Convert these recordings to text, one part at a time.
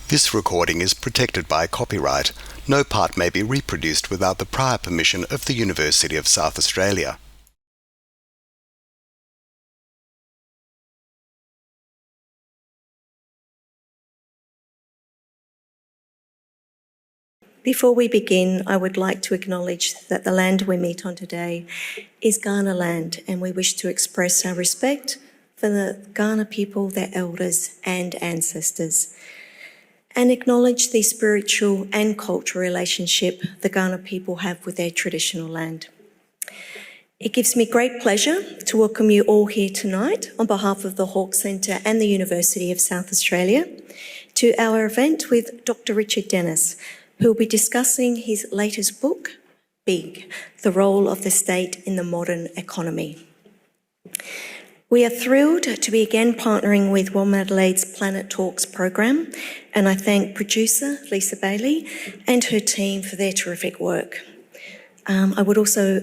This recording is protected by copyright. No part may be reproduced without the prior permission of the University of South Australia. Before we begin, I would like to acknowledge that the land we meet on today is Kaurna land, and we wish to express our respect for the Kaurna people, their elders and ancestors, and acknowledge the spiritual and cultural relationship the Kaurna people have with their traditional land. It gives me great pleasure to welcome you all here tonight on behalf of the Hawke Centre and the University of South Australia to our event with Dr. Richard Dennis, who will be discussing his latest book, Big, The Role of the State in the Modern Economy. We are thrilled to be again partnering with WOMADelaide's Planet Talks program, and I thank producer Lisa Bailey and her team for their terrific work. I would also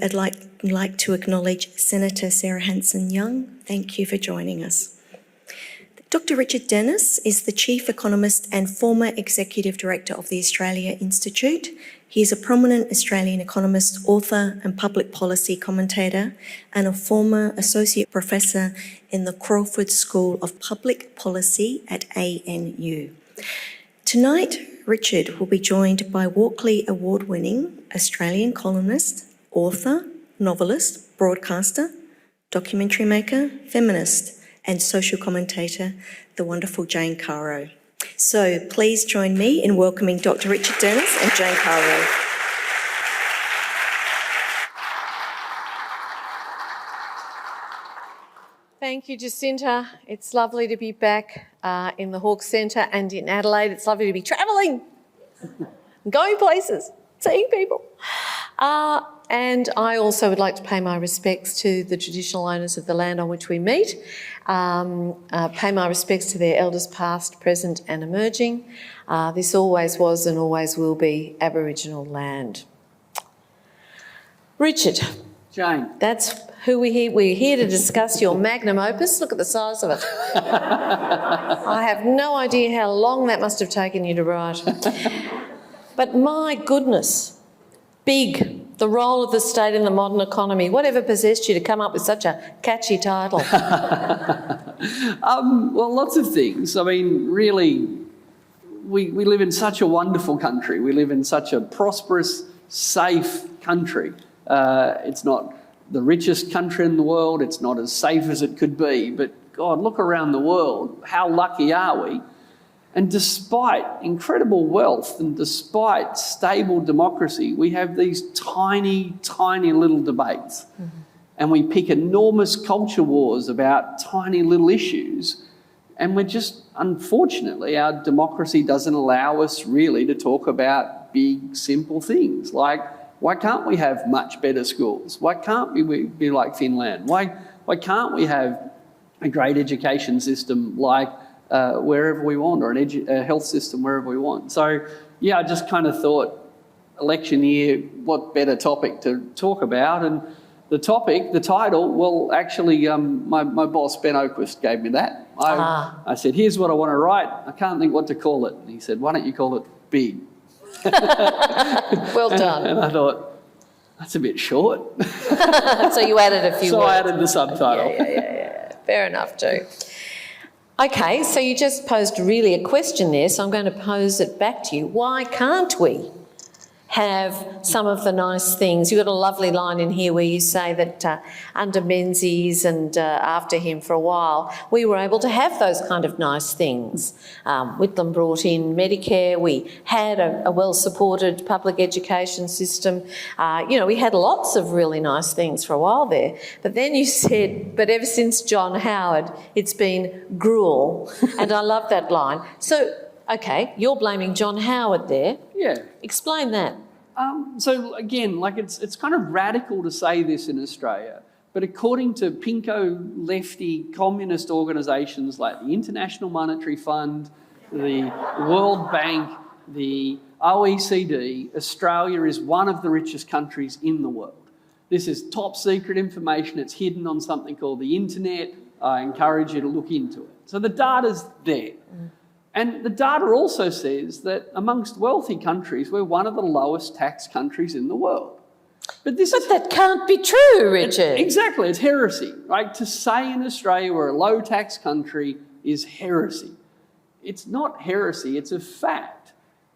like to acknowledge Senator Sarah Hanson-Young. Thank you for joining us. Dr. Richard Dennis is the Chief Economist and former Executive Director of the Australia Institute. He is a prominent Australian economist, author and public policy commentator, and a former Associate Professor in the Crawford School of Public Policy at ANU. Tonight, Richard will be joined by Walkley Award-winning Australian columnist, author, novelist, broadcaster, documentary maker, feminist, and social commentator, the wonderful Jane Caro. So please join me in welcoming Dr. Richard Dennis and Jane Caro. Thank you, Jacinta. It's lovely to be back in the Hawke Centre and in Adelaide. It's lovely to be travelling, going places, seeing people. And I also would like to pay my respects to the traditional owners of the land on which we meet, pay my respects to their elders past, present and emerging. This always was and always will be Aboriginal land. Richard. Jane. That's who we're here. We're here to discuss your magnum opus. Look at the size of it. I have no idea how long that must have taken you to write. But my goodness, Big, the role of the state in the modern economy. Whatever possessed you to come up with such a catchy title? Well, lots of things. I mean, really, we live in such a wonderful country. We live in such a prosperous, safe country. It's not the richest country in the world. It's not as safe as it could be. But, God, look around the world. How lucky are we? And despite incredible wealth and despite stable democracy, we have these tiny, tiny little debates. Mm-hmm. And we pick enormous culture wars about tiny little issues. And we're just, unfortunately, our democracy doesn't allow us really to talk about big, simple things. Like, why can't we have much better schools? Why can't we be like Finland? Why can't we have a great education system like wherever we want, or a health system wherever we want? So, yeah, I just kind of thought, election year, what better topic to talk about? And the title, well, actually, my boss, Ben Oaquist, gave me that. I said, here's what I want to write. I can't think what to call it. And he said, why don't you call it Big? Well done. And I thought, that's a bit short. So you added a few words. So I added the subtitle. Yeah. Fair enough too. Okay, so you just posed really a question there, so I'm going to pose it back to you. Why can't we have some of the nice things? You've got a lovely line in here where you say that under Menzies and after him for a while, we were able to have those kind of nice things. Whitlam brought in Medicare. We had a well-supported public education system. We had lots of really nice things for a while there. But then you said, but ever since John Howard, it's been gruel. And I love that line. So, okay, you're blaming John Howard there. Yeah. Explain that. So again, like it's kind of radical to say this in Australia, but according to pinko lefty communist organisations like the International Monetary Fund, the World Bank, the OECD, Australia is one of the richest countries in the world. This is top secret information. It's hidden on something called the internet. I encourage you to look into it. So the data's there. And the data also says that amongst wealthy countries, we're one of the lowest tax countries in the world. But that can't be true, Richard. Exactly, it's heresy, right? To say in Australia we're a low tax country is heresy. It's not heresy, it's a fact.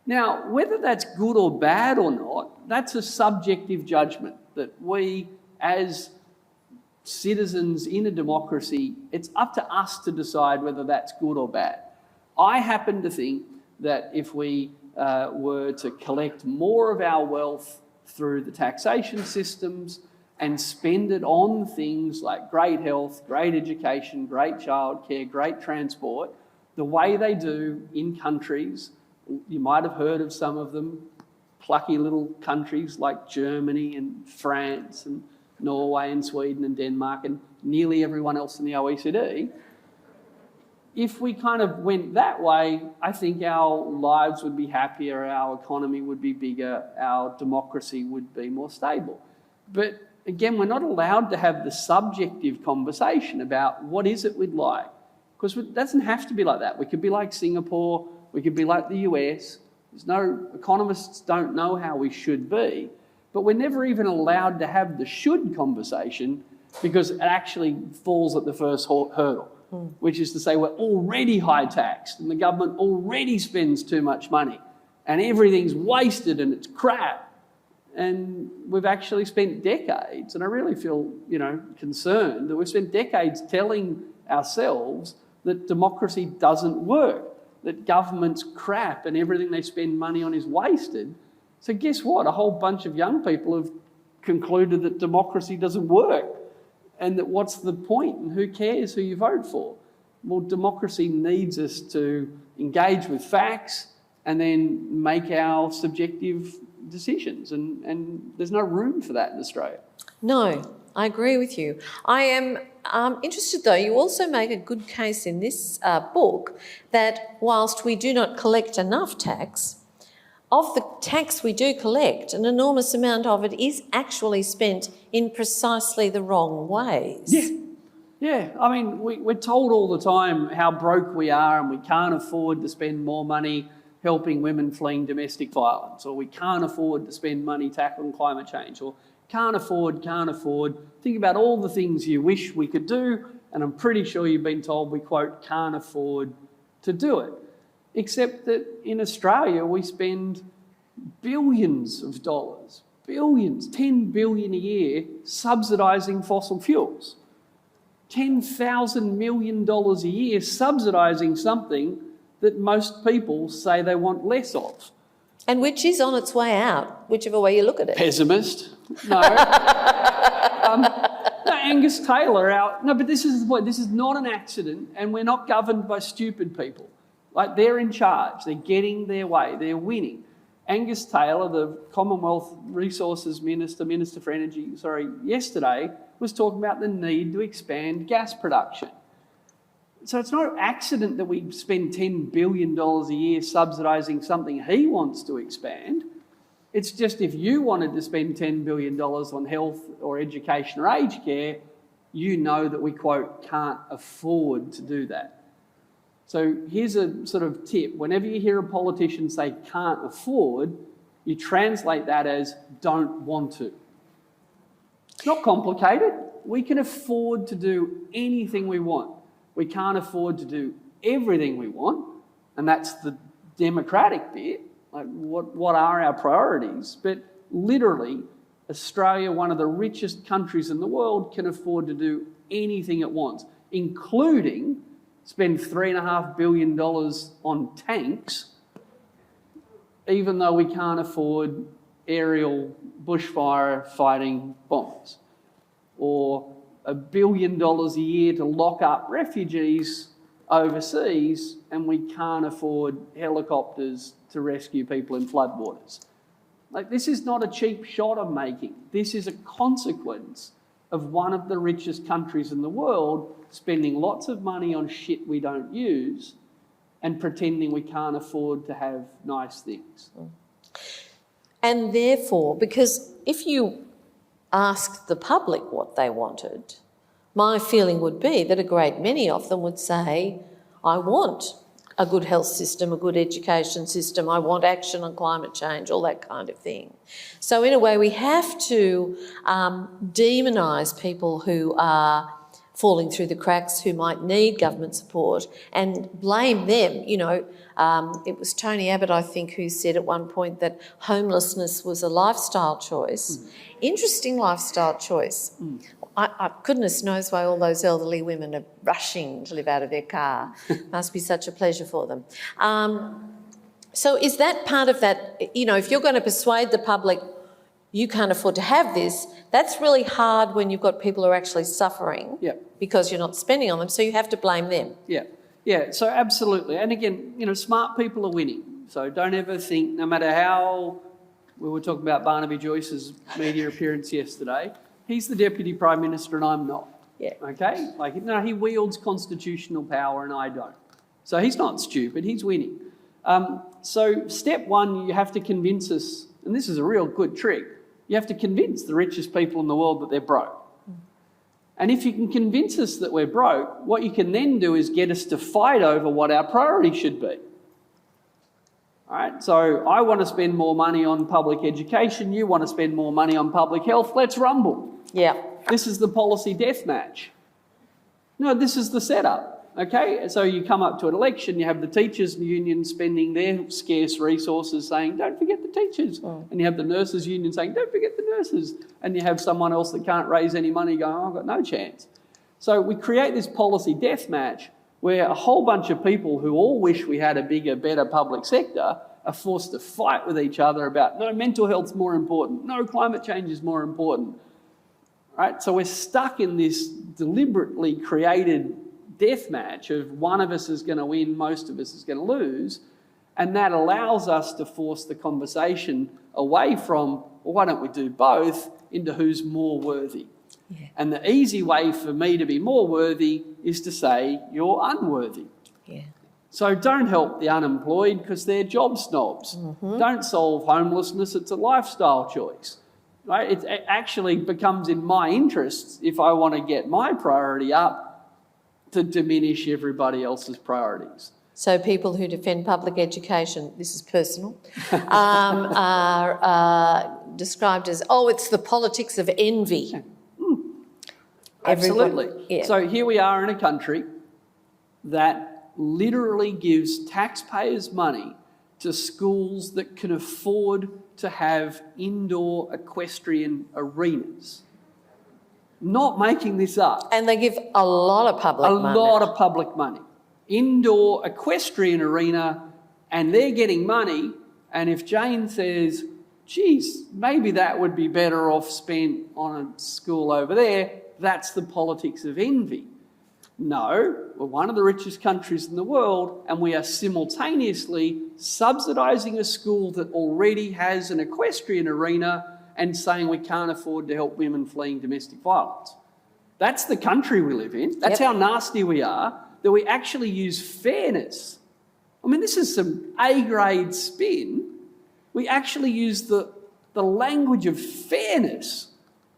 Now, whether that's good or bad or not, that's a subjective judgment that we, as citizens in a democracy, it's up to us to decide whether that's good or bad. I happen to think that if we were to collect more of our wealth through the taxation systems and spend it on things like great health, great education, great childcare, great transport, the way they do in countries, you might have heard of some of them, plucky little countries like Germany and France and Norway and Sweden and Denmark and nearly everyone else in the OECD. If we kind of went that way, I think our lives would be happier, our economy would be bigger, our democracy would be more stable. But again, we're not allowed to have the subjective conversation about what is it we'd like, because it doesn't have to be like that. We could be like Singapore, we could be like the US. Economists don't know how we should be, but we're never even allowed to have the should conversation because it actually falls at the first hurdle. Which is to say we're already high taxed and the government already spends too much money and everything's wasted and it's crap. And we've actually spent decades, and I really feel, concerned that we've spent decades telling ourselves that democracy doesn't work, that government's crap and everything they spend money on is wasted. So guess what? A whole bunch of young people have concluded that democracy doesn't work. And that what's the point and who cares who you vote for? Well, democracy needs us to engage with facts and then make our subjective decisions. And there's no room for that in Australia. No, I agree with you. I am interested, though, you also make a good case in this book that whilst we do not collect enough tax, of the tax we do collect, an enormous amount of it is actually spent in precisely the wrong ways. Yeah. I mean, we're told all the time how broke we are and we can't afford to spend more money helping women fleeing domestic violence, or we can't afford to spend money tackling climate change, or can't afford. Think about all the things you wish we could do, and I'm pretty sure you've been told we, quote, can't afford to do it. Except that in Australia we spend billions of dollars, 10 billion a year, subsidising fossil fuels. $10,000 million a year subsidising something that most people say they want less of. And which is on its way out, whichever way you look at it. Pessimist. No. Angus Taylor, but this is the point. This is not an accident, and we're not governed by stupid people. Like, they're in charge, they're getting their way, they're winning. Angus Taylor, the Commonwealth Resources Minister for Energy, yesterday was talking about the need to expand gas production. So it's no accident that we spend $10 billion a year subsidising something he wants to expand. It's just if you wanted to spend $10 billion on health or education or aged care, you know that we, quote, can't afford to do that. So here's a sort of tip. Whenever you hear a politician say can't afford, you translate that as don't want to. It's not complicated. We can afford to do anything we want. We can't afford to do everything we want, and that's the democratic bit. Like, what are our priorities? But literally, Australia, one of the richest countries in the world, can afford to do anything it wants, including spend $3.5 billion on tanks, even though we can't afford aerial bushfire fighting bombers, or $1 billion a year to lock up refugees overseas, and we can't afford helicopters to rescue people in floodwaters. Like, this is not a cheap shot I'm making. This is a consequence of one of the richest countries in the world spending lots of money on shit we don't use and pretending we can't afford to have nice things. And therefore, because if you asked the public what they wanted, my feeling would be that a great many of them would say, I want a good health system, a good education system. I want action on climate change, all that kind of thing. So in a way, we have to demonise people who are falling through the cracks, who might need government support, and blame them. You know, it was Tony Abbott, I think, who said at one point that homelessness was a lifestyle choice. Interesting lifestyle choice. Goodness knows why all those elderly women are rushing to live out of their car. Must be such a pleasure for them. So is that part of that? You know, if you're going to persuade the public you can't afford to have this, that's really hard when you've got people who are actually suffering because you're not spending on them, so you have to blame them. Yeah, so absolutely. And again, you know, smart people are winning. So don't ever think, no matter how, we were talking about Barnaby Joyce's media appearance yesterday, he's the Deputy Prime Minister and I'm not. Okay? Like, no, he wields constitutional power and I don't. So he's not stupid, he's winning. So step one, you have to convince us, and this is a real good trick, you have to convince the richest people in the world that they're broke. And if you can convince us that we're broke, what you can then do is get us to fight over what our priority should be. All right, so I want to spend more money on public education, you want to spend more money on public health, let's rumble. This is the policy deathmatch. No, this is the setup. Okay, so you come up to an election, you have the teachers' union spending their scarce resources saying, don't forget the teachers. And you have the nurses' union saying, don't forget the nurses. And you have someone else that can't raise any money going, oh, I've got no chance. So we create this policy deathmatch where a whole bunch of people who all wish we had a bigger, better public sector are forced to fight with each other about, no, mental health's more important, no, climate change is more important. Right? So we're stuck in this deliberately created death match of one of us is going to win, most of us is going to lose, and that allows us to force the conversation away from, well, why don't we do both, into who's more worthy. And the easy way for me to be more worthy is to say you're unworthy. So don't help the unemployed because they're job snobs. Don't solve homelessness, it's a lifestyle choice. Right? It actually becomes in my interests, if I want to get my priority up, to diminish everybody else's priorities. So people who defend public education, this is personal, are described as, oh, it's the politics of envy. Absolutely. So here we are in a country that literally gives taxpayers' money to schools that can afford to have indoor equestrian arenas. Not making this up. And they give a lot of public money. A lot of public money. Indoor equestrian arena, and they're getting money, and if Jane says, geez, maybe that would be better off spent on a school over there, that's the politics of envy. No, we're one of the richest countries in the world, and we are simultaneously subsidising a school that already has an equestrian arena and saying we can't afford to help women fleeing domestic violence. That's the country we live in. That's how nasty we are, that we actually use fairness. I mean, this is some A-grade spin. We actually use the language of fairness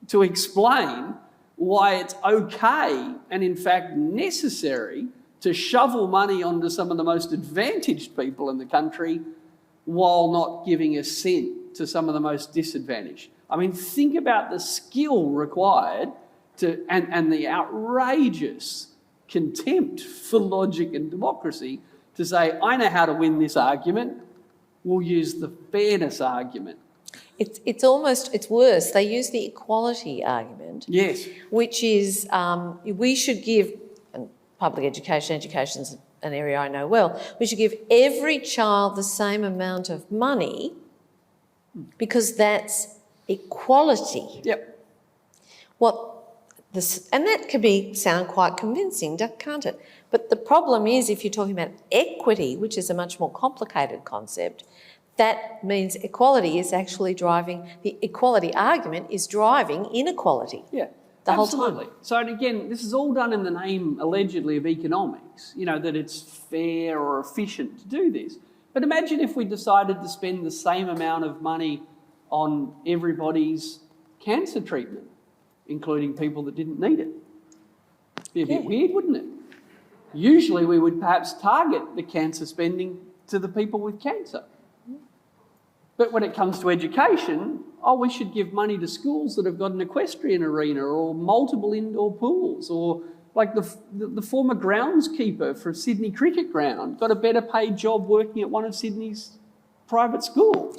to explain why it's okay and in fact necessary to shovel money onto some of the most advantaged people in the country while not giving a cent to some of the most disadvantaged. I mean, think about the skill required to, and the outrageous contempt for logic and democracy to say, I know how to win this argument, we'll use the fairness argument. It's worse. They use the equality argument. Yes. Which is, we should give, and public education's an area I know well, we should give every child the same amount of money because that's equality. And that can sound quite convincing, can't it? But the problem is, if you're talking about equity, which is a much more complicated concept, that means equality is actually driving, the equality argument is driving inequality. The whole time. So, and again, this is all done in the name, allegedly, of economics, you know, that it's fair or efficient to do this. But imagine if we decided to spend the same amount of money on everybody's cancer treatment, including people that didn't need it. It'd be a bit weird, wouldn't it? Usually we would perhaps target the cancer spending to the people with cancer. But when it comes to education, we should give money to schools that have got an equestrian arena or multiple indoor pools, or like the former groundskeeper for Sydney Cricket Ground got a better paid job working at one of Sydney's private schools.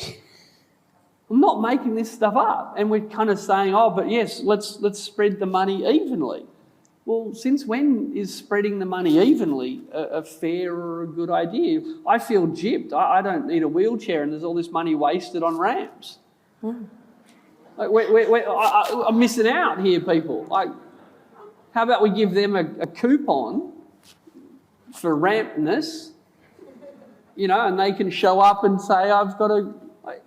I'm not making this stuff up. And we're kind of saying, but yes, let's spread the money evenly. Well, since when is spreading the money evenly a fair or a good idea? I feel gypped. I don't need a wheelchair and there's all this money wasted on ramps. Like, I'm missing out here, people. Like, how about we give them a coupon for rampness, and they can show up and say, I've got a...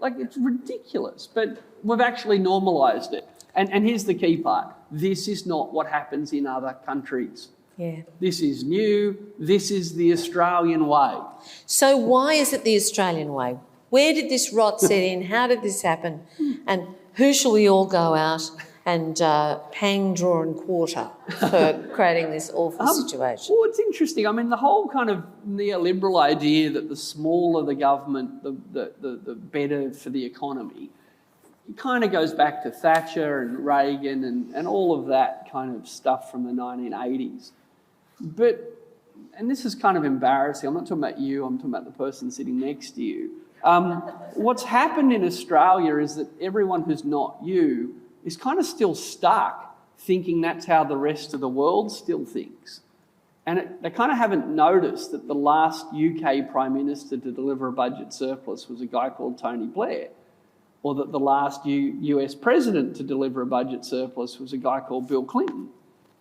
Like, it's ridiculous, but we've actually normalised it. And here's the key part. This is not what happens in other countries. Yeah. This is new. This is the Australian way. So why is it the Australian way? Where did this rot set in? How did this happen? And who shall we all go out and hang, draw and quarter for creating this awful situation? Well, it's interesting. I mean, the whole kind of neoliberal idea that the smaller the government, the better for the economy, it kind of goes back to Thatcher and Reagan and all of that kind of stuff from the 1980s. And this is kind of embarrassing. I'm not talking about you, I'm talking about the person sitting next to you. What's happened in Australia is that everyone who's not you is kind of still stuck thinking that's how the rest of the world still thinks. And they kind of haven't noticed that the last UK Prime Minister to deliver a budget surplus was a guy called Tony Blair, or that the last US President to deliver a budget surplus was a guy called Bill Clinton.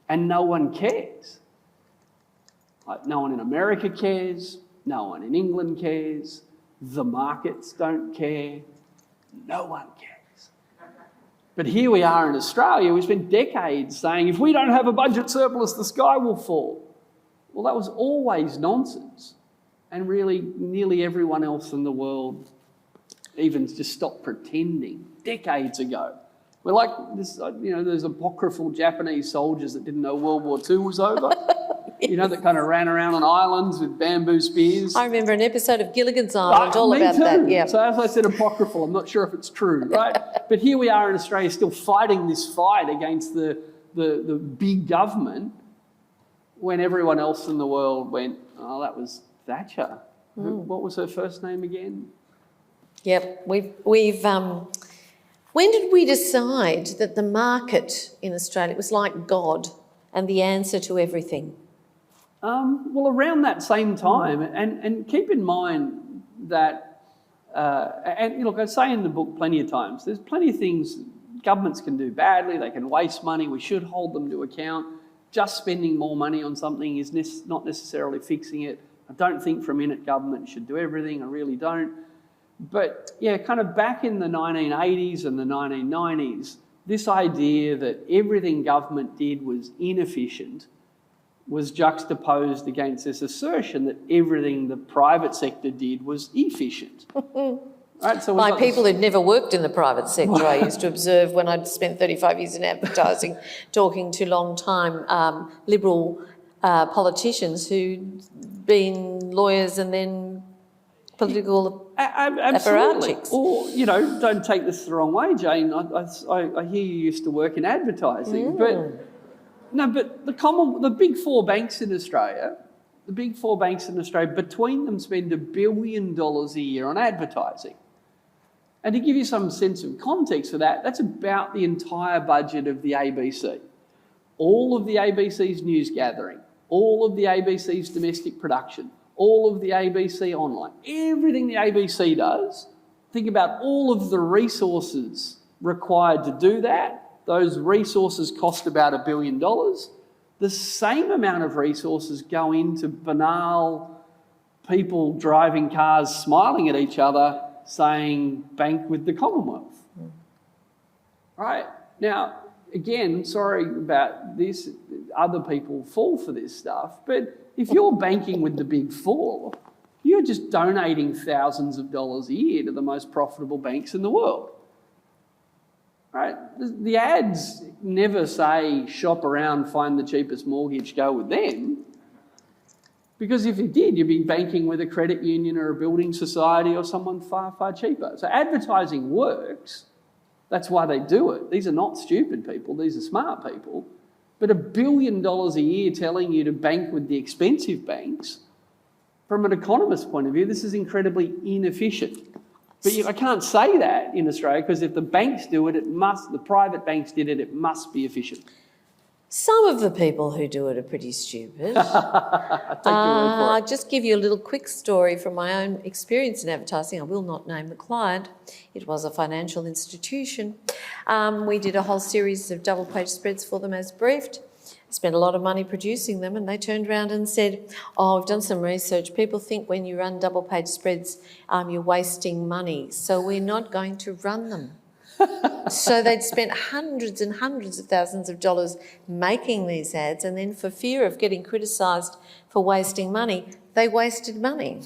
And no one cares. Like, no one in America cares, no one in England cares, the markets don't care, no one cares. But here we are in Australia, we spent decades saying, if we don't have a budget surplus, the sky will fall. Well, that was always nonsense. And really, nearly everyone else in the world even just stopped pretending decades ago. We're like this, there's apocryphal Japanese soldiers that didn't know World War II was over. That kind of ran around on islands with bamboo spears. I remember an episode of Gilligan's Island all about that. Yeah. So as I said, apocryphal, I'm not sure if it's true, right? But here we are in Australia still fighting this fight against the big government when everyone else in the world went, that was Thatcher. What was her first name again? Yep. We've when did we decide that the market in Australia was like God and the answer to everything? Well, around that same time, and keep in mind that, look, I say in the book plenty of times, there's plenty of things governments can do badly, they can waste money, we should hold them to account. Just spending more money on something is not necessarily fixing it. I don't think for a minute government should do everything, I really don't. But yeah, kind of back in the 1980s and the 1990s, this idea that everything government did was inefficient was juxtaposed against this assertion that everything the private sector did was efficient. Right, so by people who'd never worked in the private sector, I used to observe when I'd spent 35 years in advertising, talking to long-time Liberal politicians who'd been lawyers and then political apparatchiks. Or, don't take this the wrong way, Jane. I hear you used to work in advertising, but the big four banks in Australia, between them spend $1 billion a year on advertising. And to give you some sense of context for that, that's about the entire budget of the ABC. All of the ABC's news gathering, all of the ABC's domestic production, all of the ABC online, everything the ABC does, think about all of the resources required to do that. Those resources cost about $1 billion. The same amount of resources go into banal people driving cars, smiling at each other, saying, bank with the Commonwealth. Right? Now, again, sorry about this, other people fall for this stuff, but if you're banking with the big four, you're just donating thousands of dollars a year to the most profitable banks in the world. Right? The ads never say shop around, find the cheapest mortgage, go with them. Because if you did, you'd be banking with a credit union or a building society or someone far, far cheaper. So advertising works. That's why they do it. These are not stupid people. These are smart people. But $1 billion a year telling you to bank with the expensive banks, from an economist's point of view, this is incredibly inefficient. But I can't say that in Australia, because if the banks do it, the private banks did it, it must be efficient. Some of the people who do it are pretty stupid. I'll just give you a little quick story from my own experience in advertising. I will not name the client. It was a financial institution. We did a whole series of double-page spreads for them as briefed. Spent a lot of money producing them, and they turned around and said, "Oh, we've done some research. People think when you run double-page spreads, you're wasting money, so we're not going to run them." So they'd spent hundreds and hundreds of thousands of dollars making these ads, and then for fear of getting criticised for wasting money, they wasted money.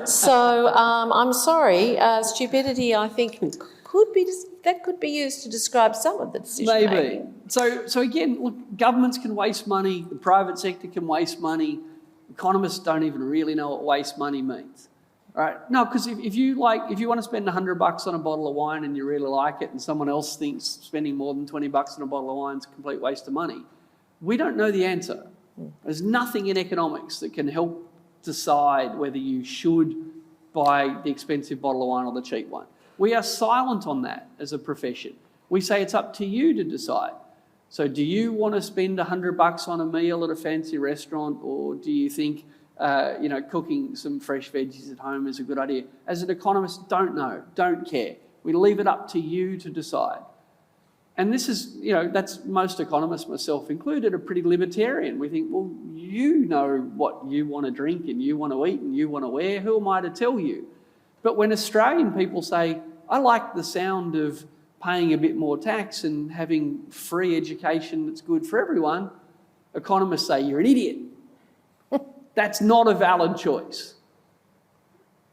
So I'm sorry, stupidity, I think, could be used to describe some of the decision making. Maybe. So again, look, governments can waste money, the private sector can waste money. Economists don't even really know what waste money means. Right? No, because if you want to spend $100 on a bottle of wine and you really like it, and someone else thinks spending more than $20 on a bottle of wine is a complete waste of money, we don't know the answer. There's nothing in economics that can help decide whether you should buy the expensive bottle of wine or the cheap one. We are silent on that as a profession. We say it's up to you to decide. So do you want to spend $100 on a meal at a fancy restaurant, or do you think cooking some fresh veggies at home is a good idea? As an economist, don't know, don't care. We leave it up to you to decide. And this is, that's most economists, myself included, are pretty libertarian. We think, well, you know what you want to drink and you want to eat and you want to wear. Who am I to tell you? But when Australian people say, I like the sound of paying a bit more tax and having free education that's good for everyone, economists say, you're an idiot. That's not a valid choice.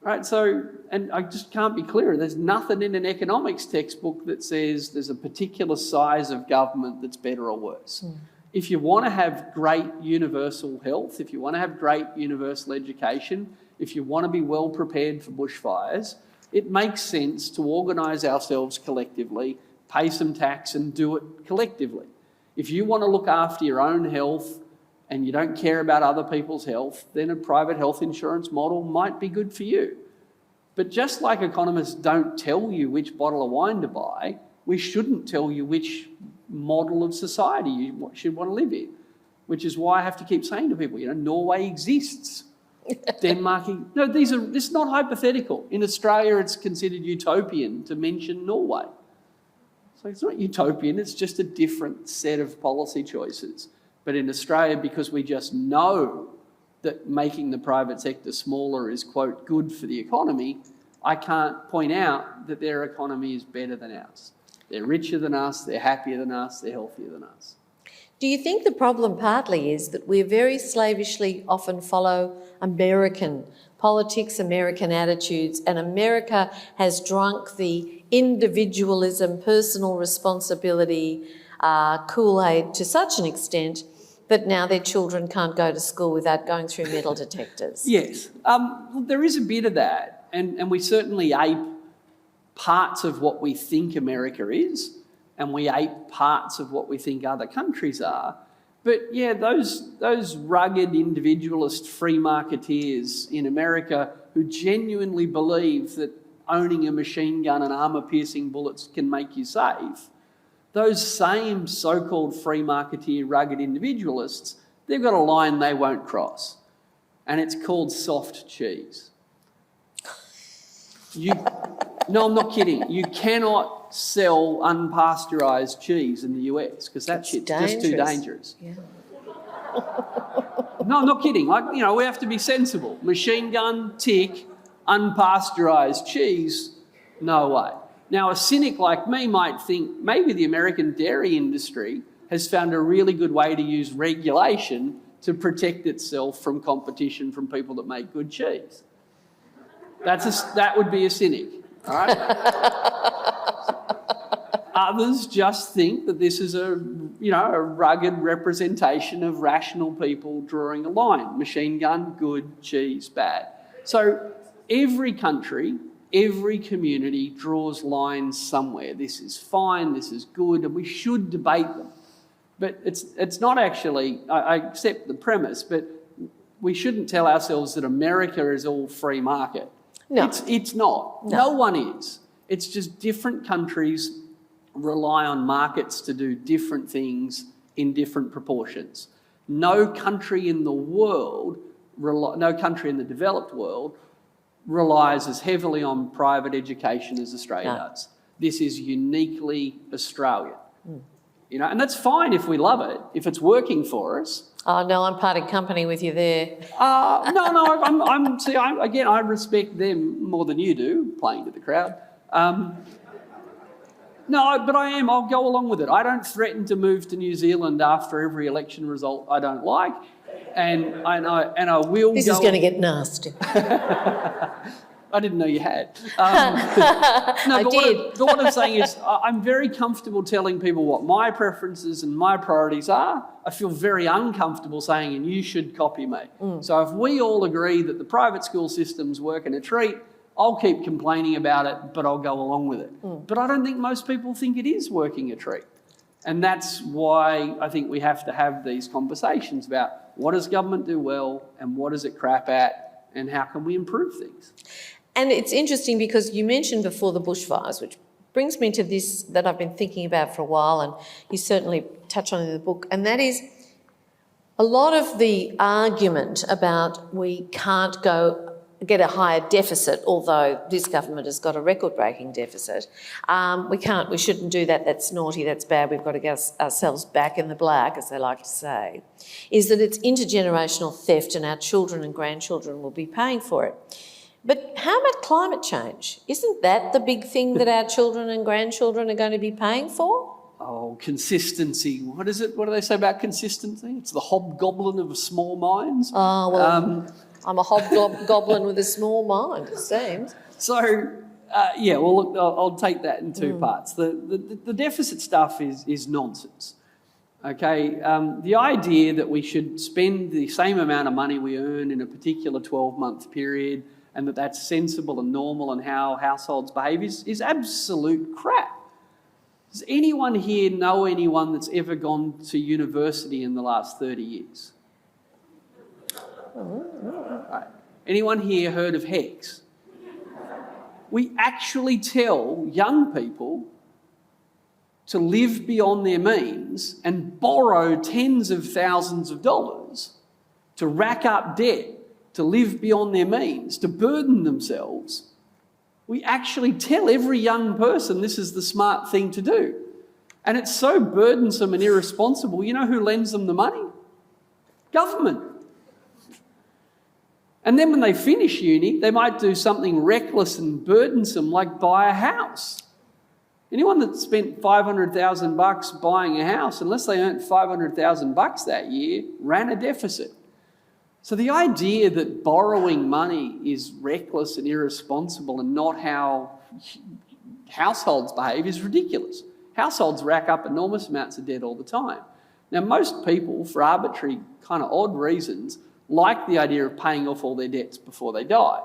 Right? So, and I just can't be clearer. There's nothing in an economics textbook that says there's a particular size of government that's better or worse. If you want to have great universal health, if you want to have great universal education, if you want to be well prepared for bushfires, it makes sense to organise ourselves collectively, pay some tax and do it collectively. If you want to look after your own health and you don't care about other people's health, then a private health insurance model might be good for you. But just like economists don't tell you which bottle of wine to buy, we shouldn't tell you which model of society you should want to live in, which is why I have to keep saying to people, Norway exists. Denmark, this is not hypothetical. In Australia, it's considered utopian to mention Norway. So it's not utopian, it's just a different set of policy choices. But in Australia, because we just know that making the private sector smaller is, quote, good for the economy, I can't point out that their economy is better than ours. They're richer than us, they're happier than us, they're healthier than us. Do you think the problem partly is that we very slavishly often follow American politics, American attitudes, and America has drunk the individualism, personal responsibility, Kool-Aid to such an extent that now their children can't go to school without going through metal detectors? Yes, there is a bit of that, and we certainly ape parts of what we think America is, and we ape parts of what we think other countries are. But yeah, those rugged individualist free marketeers in America who genuinely believe that owning a machine gun and armour-piercing bullets can make you safe, those same so-called free marketeer rugged individualists, they've got a line they won't cross, and it's called soft cheese. No, I'm not kidding. You cannot sell unpasteurised cheese in the US because that shit's just too dangerous. Yeah. No, I'm not kidding. We have to be sensible. Machine gun, tick, unpasteurised cheese, no way. Now, a cynic like me might think maybe the American dairy industry has found a really good way to use regulation to protect itself from competition from people that make good cheese. That would be a cynic, all right? Others just think that this is a a rugged representation of rational people drawing a line. Machine gun, good, cheese, bad. So every country, every community draws lines somewhere. This is fine, this is good, and we should debate them. But it's not actually, I accept the premise, but we shouldn't tell ourselves that America is all free market. No. It's not. No one is. It's just different countries rely on markets to do different things in different proportions. No country in the world, no country in the developed world relies as heavily on private education as Australia does. This is uniquely Australian. And that's fine if we love it, if it's working for us. Oh, no, I'm parting company with you there. Again, I respect them more than you do, playing to the crowd. But I'll go along with it. I don't threaten to move to New Zealand after every election result I don't like, and I will. This is going to get nasty. I didn't know you had. I did. What I'm saying is I'm very comfortable telling people what my preferences and my priorities are. I feel very uncomfortable saying, and you should copy me. So if we all agree that the private school system's working a treat, I'll keep complaining about it, but I'll go along with it. But I don't think most people think it is working a treat. And that's why I think we have to have these conversations about what does government do well and what does it crap at and how can we improve things. And it's interesting because you mentioned before the bushfires, which brings me to this that I've been thinking about for a while, and you certainly touch on it in the book, and that is a lot of the argument about we can't get a higher deficit, although this government has got a record-breaking deficit. We shouldn't do that, that's naughty, that's bad, we've got to get ourselves back in the black, as they like to say, is that it's intergenerational theft and our children and grandchildren will be paying for it. But how about climate change? Isn't that the big thing that our children and grandchildren are going to be paying for? Oh, consistency. What is it? What do they say about consistency? It's the hobgoblin of small minds. Oh, well, I'm a hobgoblin with a small mind, it seems. Look, I'll take that in two parts. The deficit stuff is nonsense. Okay, the idea that we should spend the same amount of money we earn in a particular 12-month period and that's sensible and normal and how households behave is absolute crap. Does anyone here know anyone that's ever gone to university in the last 30 years? Right. Anyone here heard of HECS? We actually tell young people to live beyond their means and borrow tens of thousands of dollars to rack up debt, to live beyond their means, to burden themselves. We actually tell every young person this is the smart thing to do. And it's so burdensome and irresponsible. You know who lends them the money? Government. And then when they finish uni, they might do something reckless and burdensome like buy a house. Anyone that spent $500,000 buying a house, unless they earned $500,000 that year, ran a deficit. So the idea that borrowing money is reckless and irresponsible and not how households behave is ridiculous. Households rack up enormous amounts of debt all the time. Now, most people, for arbitrary kind of odd reasons, like the idea of paying off all their debts before they die.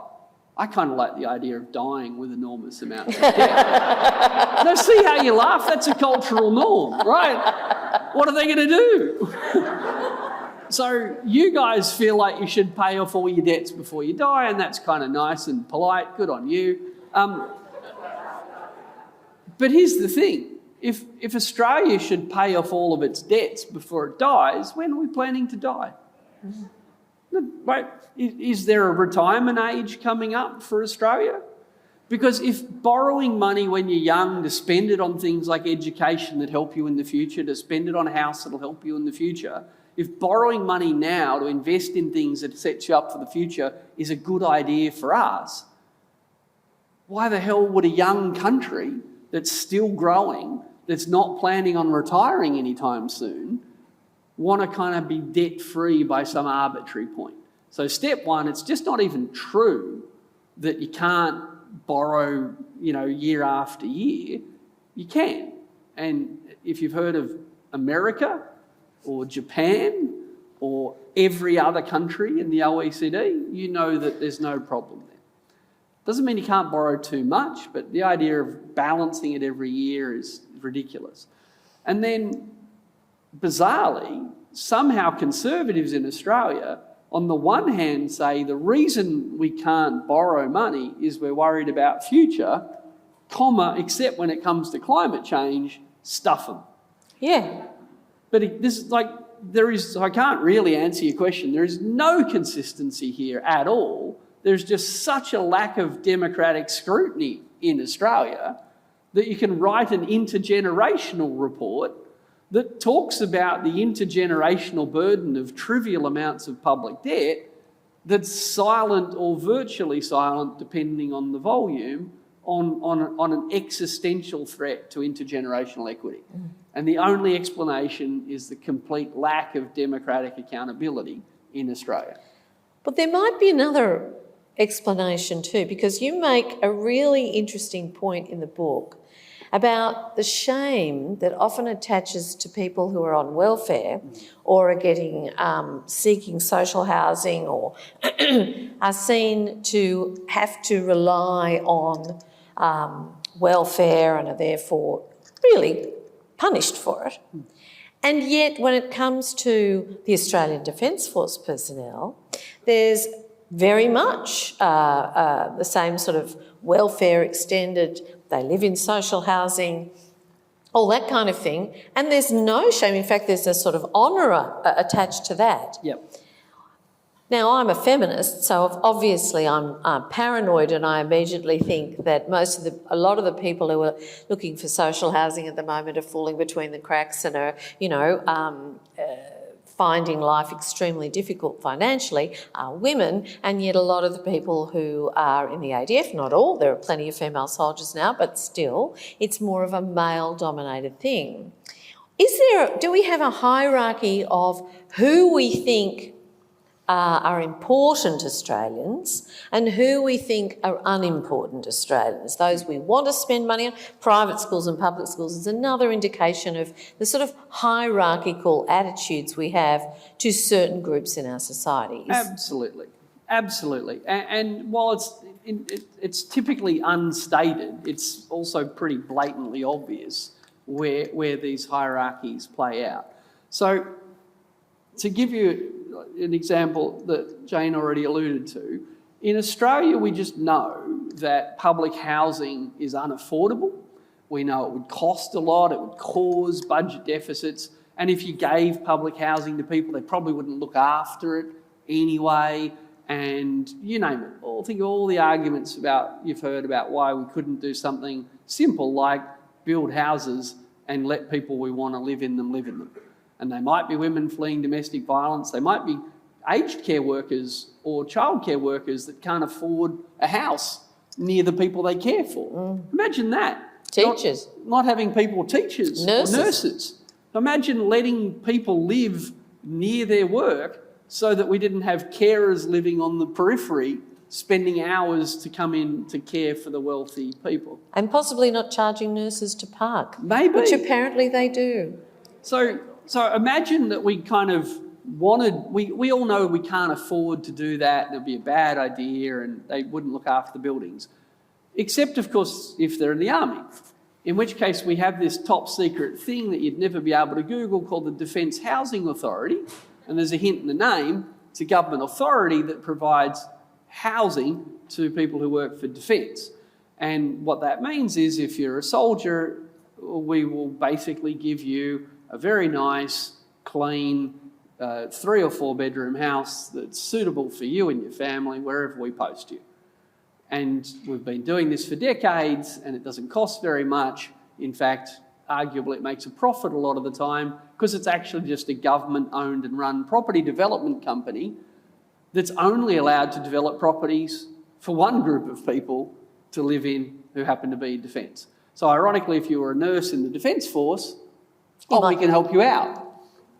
I kind of like the idea of dying with enormous amounts of debt. Now, see how you laugh? That's a cultural norm, right? What are they going to do? So you guys feel like you should pay off all your debts before you die, and that's kind of nice and polite. Good on you. But here's the thing. If Australia should pay off all of its debts before it dies, when are we planning to die? Right? Is there a retirement age coming up for Australia? Because if borrowing money when you're young to spend it on things like education that help you in the future, to spend it on a house that'll help you in the future, if borrowing money now to invest in things that sets you up for the future is a good idea for us, why the hell would a young country that's still growing, that's not planning on retiring anytime soon, want to kind of be debt-free by some arbitrary point? So step one, it's just not even true that you can't borrow, year after year. You can. And if you've heard of America or Japan or every other country in the OECD, you know that there's no problem there. Doesn't mean you can't borrow too much, but the idea of balancing it every year is ridiculous. And then, bizarrely, somehow conservatives in Australia, on the one hand, say the reason we can't borrow money is we're worried about future, except when it comes to climate change, stuff them. Yeah. But I can't really answer your question. There is no consistency here at all. There's just such a lack of democratic scrutiny in Australia that you can write an intergenerational report that talks about the intergenerational burden of trivial amounts of public debt that's silent or virtually silent, depending on the volume, on an existential threat to intergenerational equity. And the only explanation is the complete lack of democratic accountability in Australia. But there might be another explanation too, because you make a really interesting point in the book about the shame that often attaches to people who are on welfare or are seeking social housing or are seen to have to rely on welfare and are therefore really punished for it. And yet when it comes to the Australian Defence Force personnel, there's very much the same sort of welfare extended. They live in social housing, all that kind of thing. And there's no shame. In fact, there's a sort of honour attached to that. Yep. Now, I'm a feminist, so obviously I'm paranoid, and I immediately think that a lot of the people who are looking for social housing at the moment are falling between the cracks and are, finding life extremely difficult financially are women, and yet a lot of the people who are in the ADF, not all, there are plenty of female soldiers now, but still, it's more of a male-dominated thing. Do we have a hierarchy of who we think are important Australians and who we think are unimportant Australians? Those we want to spend money on. Private schools and public schools is another indication of the sort of hierarchical attitudes we have to certain groups in our societies. Absolutely. And while it's typically unstated, it's also pretty blatantly obvious where these hierarchies play out. So to give you an example that Jane already alluded to, in Australia we just know that public housing is unaffordable. We know it would cost a lot, it would cause budget deficits, and if you gave public housing to people, they probably wouldn't look after it anyway, and you name it. Think of all the arguments you've heard about why we couldn't do something simple like build houses and let people we want to live in them. And they might be women fleeing domestic violence. They might be aged care workers or childcare workers that can't afford a house near the people they care for. Imagine that. Teachers. Not having people, teachers, nurses. Imagine letting people live near their work so that we didn't have carers living on the periphery spending hours to come in to care for the wealthy people. And possibly not charging nurses to park. Maybe. Which apparently they do. So imagine that we kind of we all know we can't afford to do that and it'd be a bad idea and they wouldn't look after the buildings. Except, of course, if they're in the army, in which case we have this top secret thing that you'd never be able to Google called the Defence Housing Authority, and there's a hint in the name. It's a government authority that provides housing to people who work for defence. And what that means is if you're a soldier, we will basically give you a very nice, clean, 3 or 4 bedroom house that's suitable for you and your family wherever we post you. And we've been doing this for decades and it doesn't cost very much. In fact, arguably it makes a profit a lot of the time because it's actually just a government-owned and run property development company that's only allowed to develop properties for one group of people to live in who happen to be in defence. So ironically, if you were a nurse in the Defence Force, we can help you out.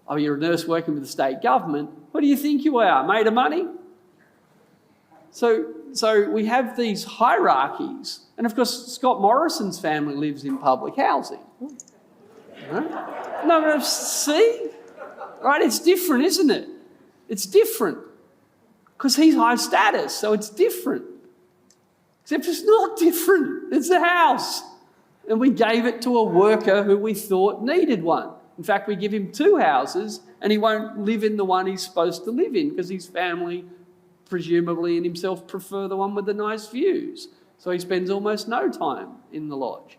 Oh, you're a nurse working with the state government. What do you think you are, made of money? So we have these hierarchies. And of course, Scott Morrison's family lives in public housing. Right? No, see? Right, it's different, isn't it? It's different. Because he's high status, so it's different. Except it's not different. It's a house. And we gave it to a worker who we thought needed one. In fact, we give him 2 houses and he won't live in the one he's supposed to live in because his family, presumably, and himself prefer the one with the nice views. So he spends almost no time in the lodge.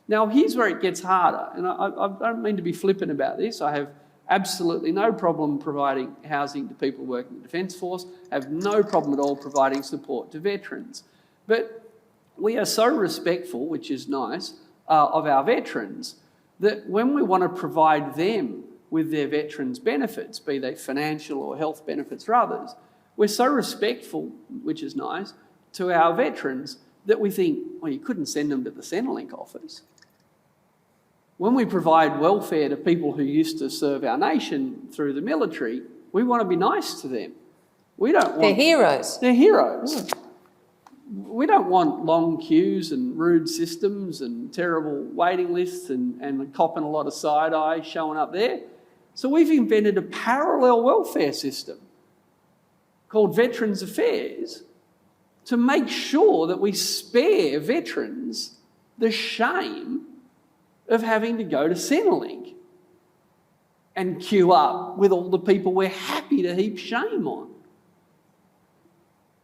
Now, here's where it gets harder. And I don't mean to be flippant about this. I have absolutely no problem providing housing to people working in the Defence Force. I have no problem at all providing support to veterans. But we are so respectful, which is nice, of our veterans, that when we want to provide them with their veterans' benefits, be they financial or health benefits for others, we're so respectful, which is nice, to our veterans that we think, well, you couldn't send them to the Centrelink office. When we provide welfare to people who used to serve our nation through the military, we want to be nice to them. We don't want... They're heroes. They're heroes. We don't want long queues and rude systems and terrible waiting lists and copping a lot of side-eye showing up there. So we've invented a parallel welfare system called Veterans Affairs to make sure that we spare veterans the shame of having to go to Centrelink and queue up with all the people we're happy to heap shame on.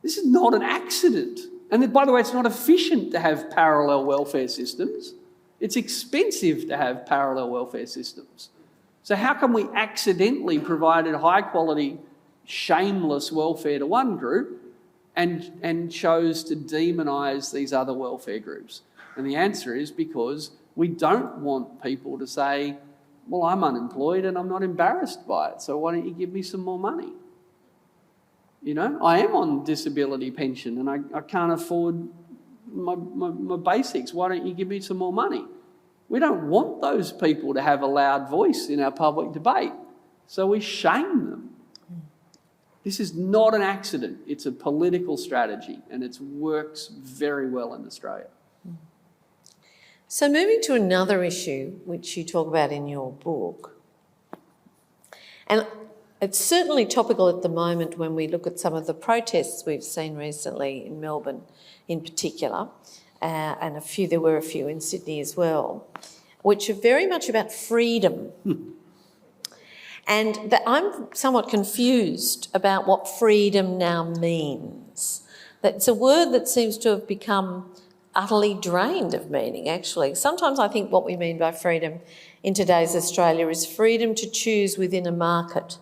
This is not an accident. And by the way, it's not efficient to have parallel welfare systems. It's expensive to have parallel welfare systems. So how can we accidentally provide high quality, shameless welfare to one group and chose to demonise these other welfare groups? And the answer is because we don't want people to say, well, I'm unemployed and I'm not embarrassed by it, so why don't you give me some more money? You know, I am on disability pension and I can't afford my basics. Why don't you give me some more money? We don't want those people to have a loud voice in our public debate, so we shame them. This is not an accident. It's a political strategy and it works very well in Australia. So moving to another issue, which you talk about in your book, and it's certainly topical at the moment when we look at some of the protests we've seen recently in Melbourne in particular, and there were a few in Sydney as well, which are very much about freedom. And I'm somewhat confused about what freedom now means. It's a word that seems to have become utterly drained of meaning, actually. Sometimes I think what we mean by freedom in today's Australia is freedom to choose within a market,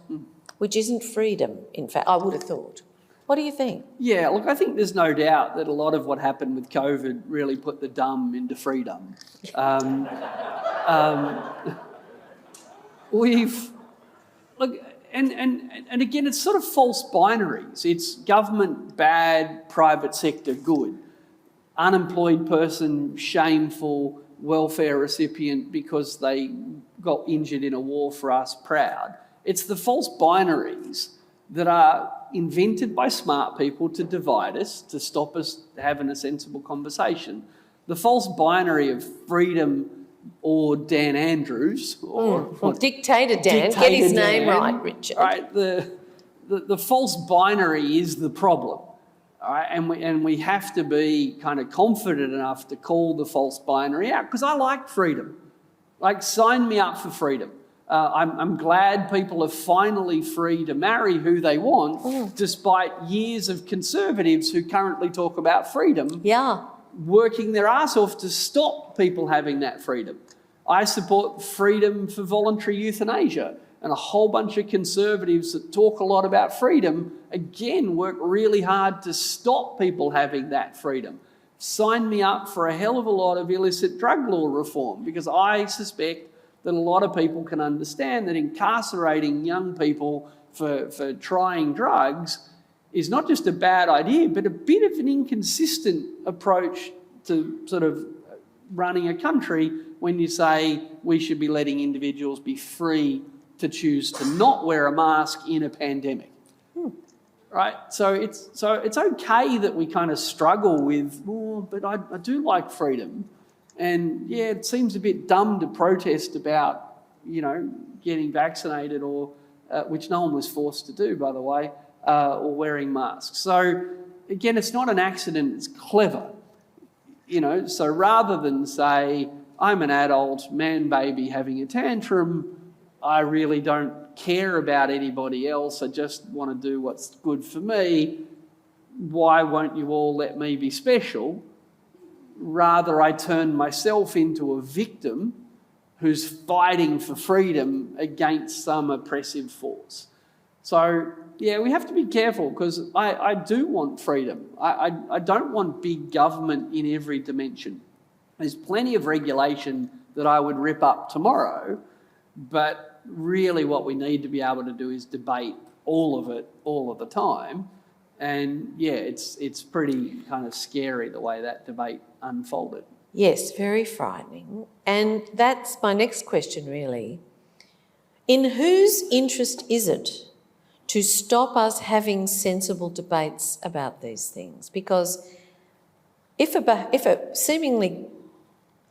which isn't freedom, in fact, I would have thought. What do you think? Yeah, look, I think there's no doubt that a lot of what happened with COVID really put the dumb into freedom. And again, it's sort of false binaries. It's government bad, private sector good. Unemployed person shameful, welfare recipient because they got injured in a war for us proud. It's the false binaries that are invented by smart people to divide us, to stop us having a sensible conversation. The false binary of freedom or Dan Andrews, or Dictator Dan, get his name right, Richard. Right, the false binary is the problem. All right, and we have to be kind of confident enough to call the false binary out, because I like freedom. Like, sign me up for freedom. I'm glad people are finally free to marry who they want, despite years of conservatives who currently talk about freedom, working their arse off to stop people having that freedom. I support freedom for voluntary euthanasia, and a whole bunch of conservatives that talk a lot about freedom, again, work really hard to stop people having that freedom. Sign me up for a hell of a lot of illicit drug law reform, because I suspect that a lot of people can understand that incarcerating young people for trying drugs is not just a bad idea, but a bit of an inconsistent approach to sort of running a country when you say we should be letting individuals be free to choose to not wear a mask in a pandemic. Right? So it's okay that we kind of struggle with, but I do like freedom. And yeah, it seems a bit dumb to protest about getting vaccinated or, which no one was forced to do, by the way, or wearing masks. So again, it's not an accident, it's clever. So rather than say, I'm an adult man baby having a tantrum, I really don't care about anybody else, I just want to do what's good for me, why won't you all let me be special? Rather, I turn myself into a victim who's fighting for freedom against some oppressive force. So, yeah, we have to be careful because I do want freedom. I don't want big government in every dimension. There's plenty of regulation that I would rip up tomorrow, but really what we need to be able to do is debate all of it all of the time. And yeah, it's pretty kind of scary the way that debate unfolded. Yes, very frightening. And that's my next question, really. In whose interest is it to stop us having sensible debates about these things? Because if a seemingly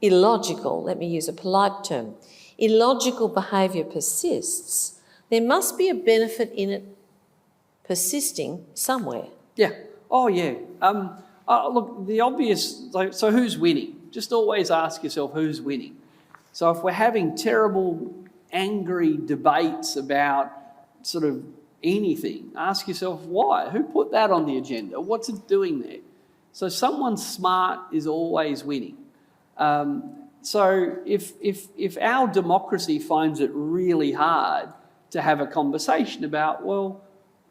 illogical, let me use a polite term, illogical behaviour persists, there must be a benefit in it persisting somewhere. Yeah. Oh, yeah. Look, the obvious, so who's winning? Just always ask yourself who's winning. So if we're having terrible, angry debates about sort of anything, ask yourself why? Who put that on the agenda? What's it doing there? So someone smart is always winning. So if our democracy finds it really hard to have a conversation about, well,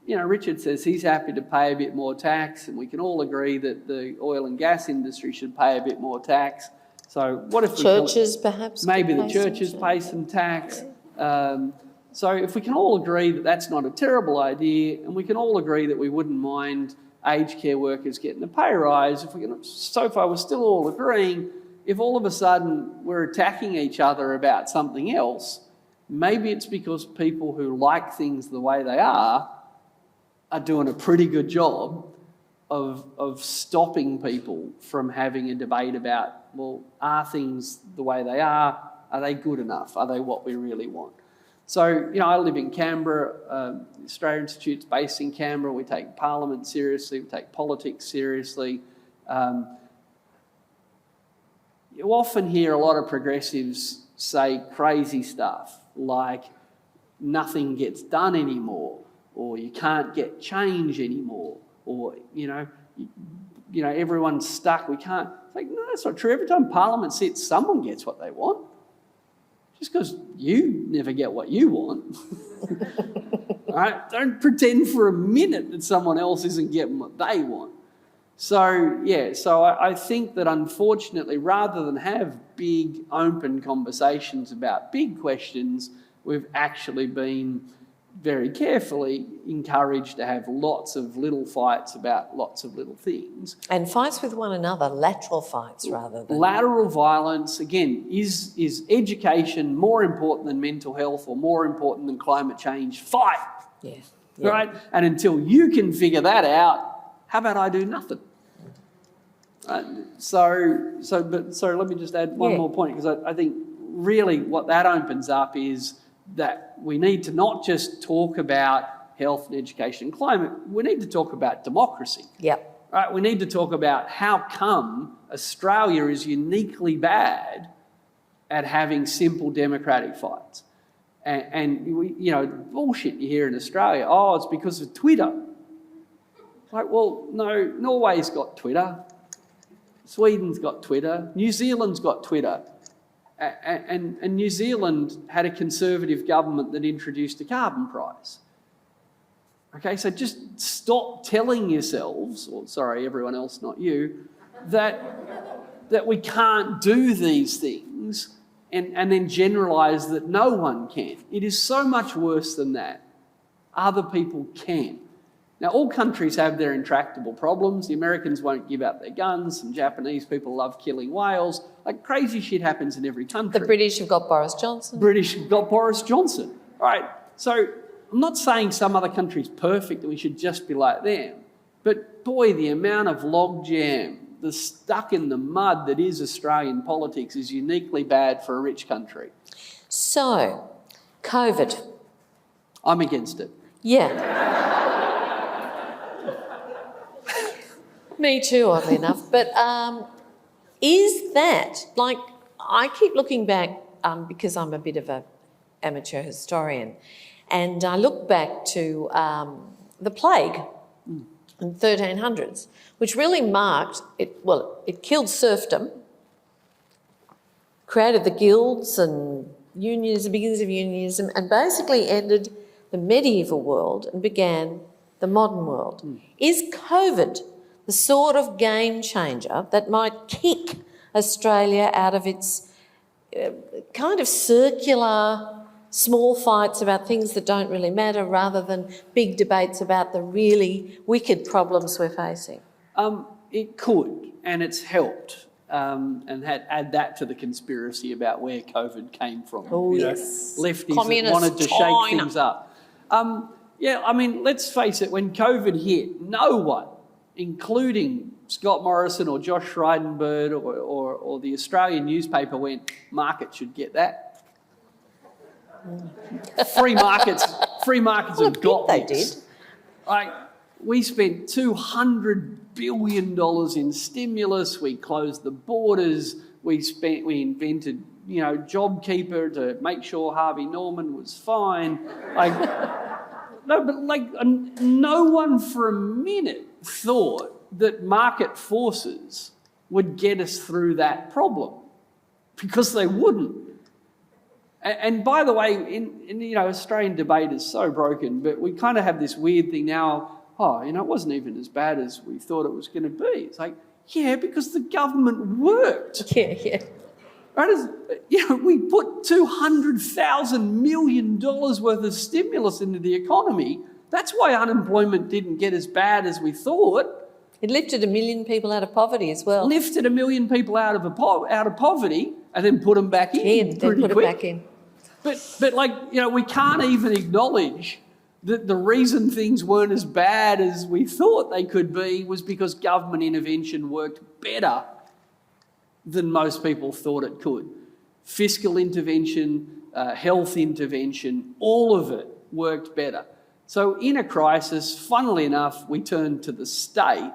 Richard says he's happy to pay a bit more tax, and we can all agree that the oil and gas industry should pay a bit more tax. So what if churches perhaps maybe the churches pay some tax? So if we can all agree that that's not a terrible idea, and we can all agree that we wouldn't mind aged care workers getting a pay rise, if we can, so far we're still all agreeing. If all of a sudden we're attacking each other about something else, maybe it's because people who like things the way they are doing a pretty good job of stopping people from having a debate about, well, are things the way they are? Are they good enough? Are they what we really want? So, I live in Canberra. The Australia Institute's based in Canberra. We take Parliament seriously. We take politics seriously. You often hear a lot of progressives say crazy stuff like nothing gets done anymore, or you can't get change anymore, or, everyone's stuck. We can't. It's like, no, that's not true. Every time Parliament sits, someone gets what they want. Just because you never get what you want. All right? Don't pretend for a minute that someone else isn't getting what they want. So, yeah, I think that unfortunately, rather than have big, open conversations about big questions, we've actually been very carefully encouraged to have lots of little fights about lots of little things. And fights with one another, lateral fights rather than... Lateral violence, again, is education more important than mental health or more important than climate change? Fight! Yeah. Right? And until you can figure that out, how about I do nothing? So let me just add one more point, because I think really what that opens up is that we need to not just talk about health and education and climate, we need to talk about democracy. Yep. Right? We need to talk about how come Australia is uniquely bad at having simple democratic fights. And we, bullshit you hear in Australia, oh, it's because of Twitter. Like, well, no, Norway's got Twitter. Sweden's got Twitter. New Zealand's got Twitter. And New Zealand had a Conservative government that introduced a carbon price. Okay, so just stop telling yourselves, or sorry, everyone else, not you, that we can't do these things and then generalise that no one can. It is so much worse than that. Other people can. Now, all countries have their intractable problems. The Americans won't give up their guns. Some Japanese people love killing whales. Like, crazy shit happens in every country. The British have got Boris Johnson. British have got Boris Johnson. All right, so I'm not saying some other country's perfect and we should just be like them. But, boy, the amount of logjam the stuck in the mud that is Australian politics is uniquely bad for a rich country. So, COVID. I'm against it. Yeah. Me too, oddly enough. But is that, like, I keep looking back because I'm a bit of an amateur historian, and I look back to the plague in the 1300s, which really marked, it killed serfdom, created the guilds and unions, the beginnings of unionism, and basically ended the medieval world and began the modern world. Is COVID the sort of game changer that might kick Australia out of its kind of circular small fights about things that don't really matter rather than big debates about the really wicked problems we're facing? It could, and it's helped. And add that to the conspiracy about where COVID came from. Oh, you know, yes. Lefties Communist that wanted to China. shake things up. Yeah, I mean, let's face it, when COVID hit, no one, including Scott Morrison or Josh Frydenberg or the Australian newspaper went, market should get that. Free markets have got they this. did. Like, we spent $200 billion in stimulus. We closed the borders. We invented, JobKeeper to make sure Harvey Norman was fine. No one for a minute thought that market forces would get us through that problem, because they wouldn't. And by the way, in Australian debate is so broken, but we kind of have this weird thing now. It wasn't even as bad as we thought it was going to be. It's like, yeah, because the government worked. Yeah. Right? We put $200,000 million worth of stimulus into the economy. That's why unemployment didn't get as bad as we thought. It lifted 1 million people out of poverty as well. Lifted 1 million people out of poverty and then put them back in. Then put quick. it back in. But we can't even acknowledge that the reason things weren't as bad as we thought they could be was because government intervention worked better than most people thought it could. Fiscal intervention, health intervention, all of it worked better. So in a crisis, funnily enough, we turned to the state,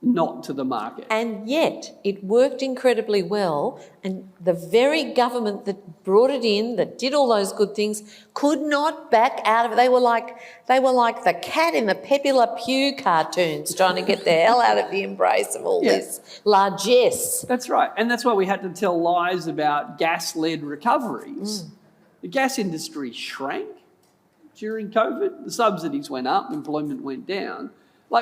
not to the market. And yet it worked incredibly well, and the very government that brought it in, that did all those good things, could not back out of it. They were like the cat in the Pepe Le Pew cartoons trying to get the hell out of the embrace of all this largesse. That's right. And that's why we had to tell lies about gas-led recoveries. The gas industry shrank during COVID. The subsidies went up, employment went down.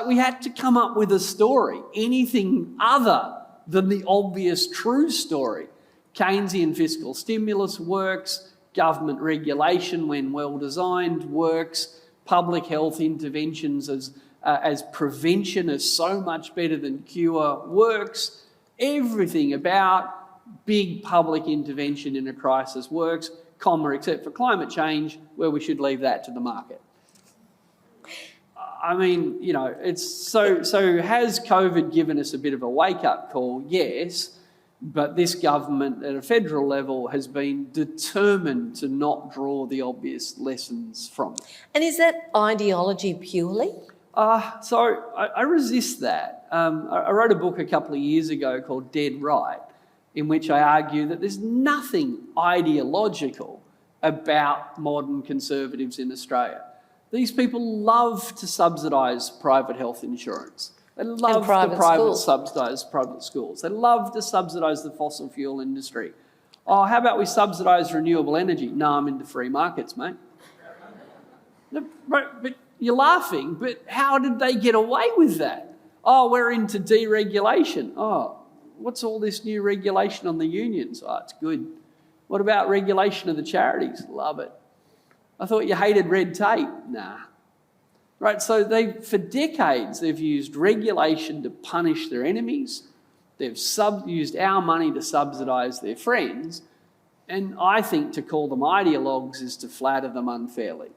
We had to come up with a story, anything other than the obvious true story. Keynesian fiscal stimulus works, government regulation, when well designed, works, public health interventions as prevention is so much better than cure works. Everything about big public intervention in a crisis works, except for climate change, where we should leave that to the market. I mean, it's so has COVID given us a bit of a wake-up call? Yes, but this government at a federal level has been determined to not draw the obvious lessons from it. And is that ideology purely? So I resist that. I wrote a book a couple of years ago called Dead Right, in which I argue that there's nothing ideological about modern conservatives in Australia. These people love to subsidise private health insurance. They love to subsidise private schools. They love to subsidise the fossil fuel industry. How about we subsidise renewable energy? No, I'm into free markets, mate. But you're laughing, but how did they get away with that? We're into deregulation. What's all this new regulation on the unions? It's good. What about regulation of the charities? Love it. I thought you hated red tape. Nah. Right, so for decades they've used regulation to punish their enemies. They've used our money to subsidise their friends. And I think to call them ideologues is to flatter them unfairly.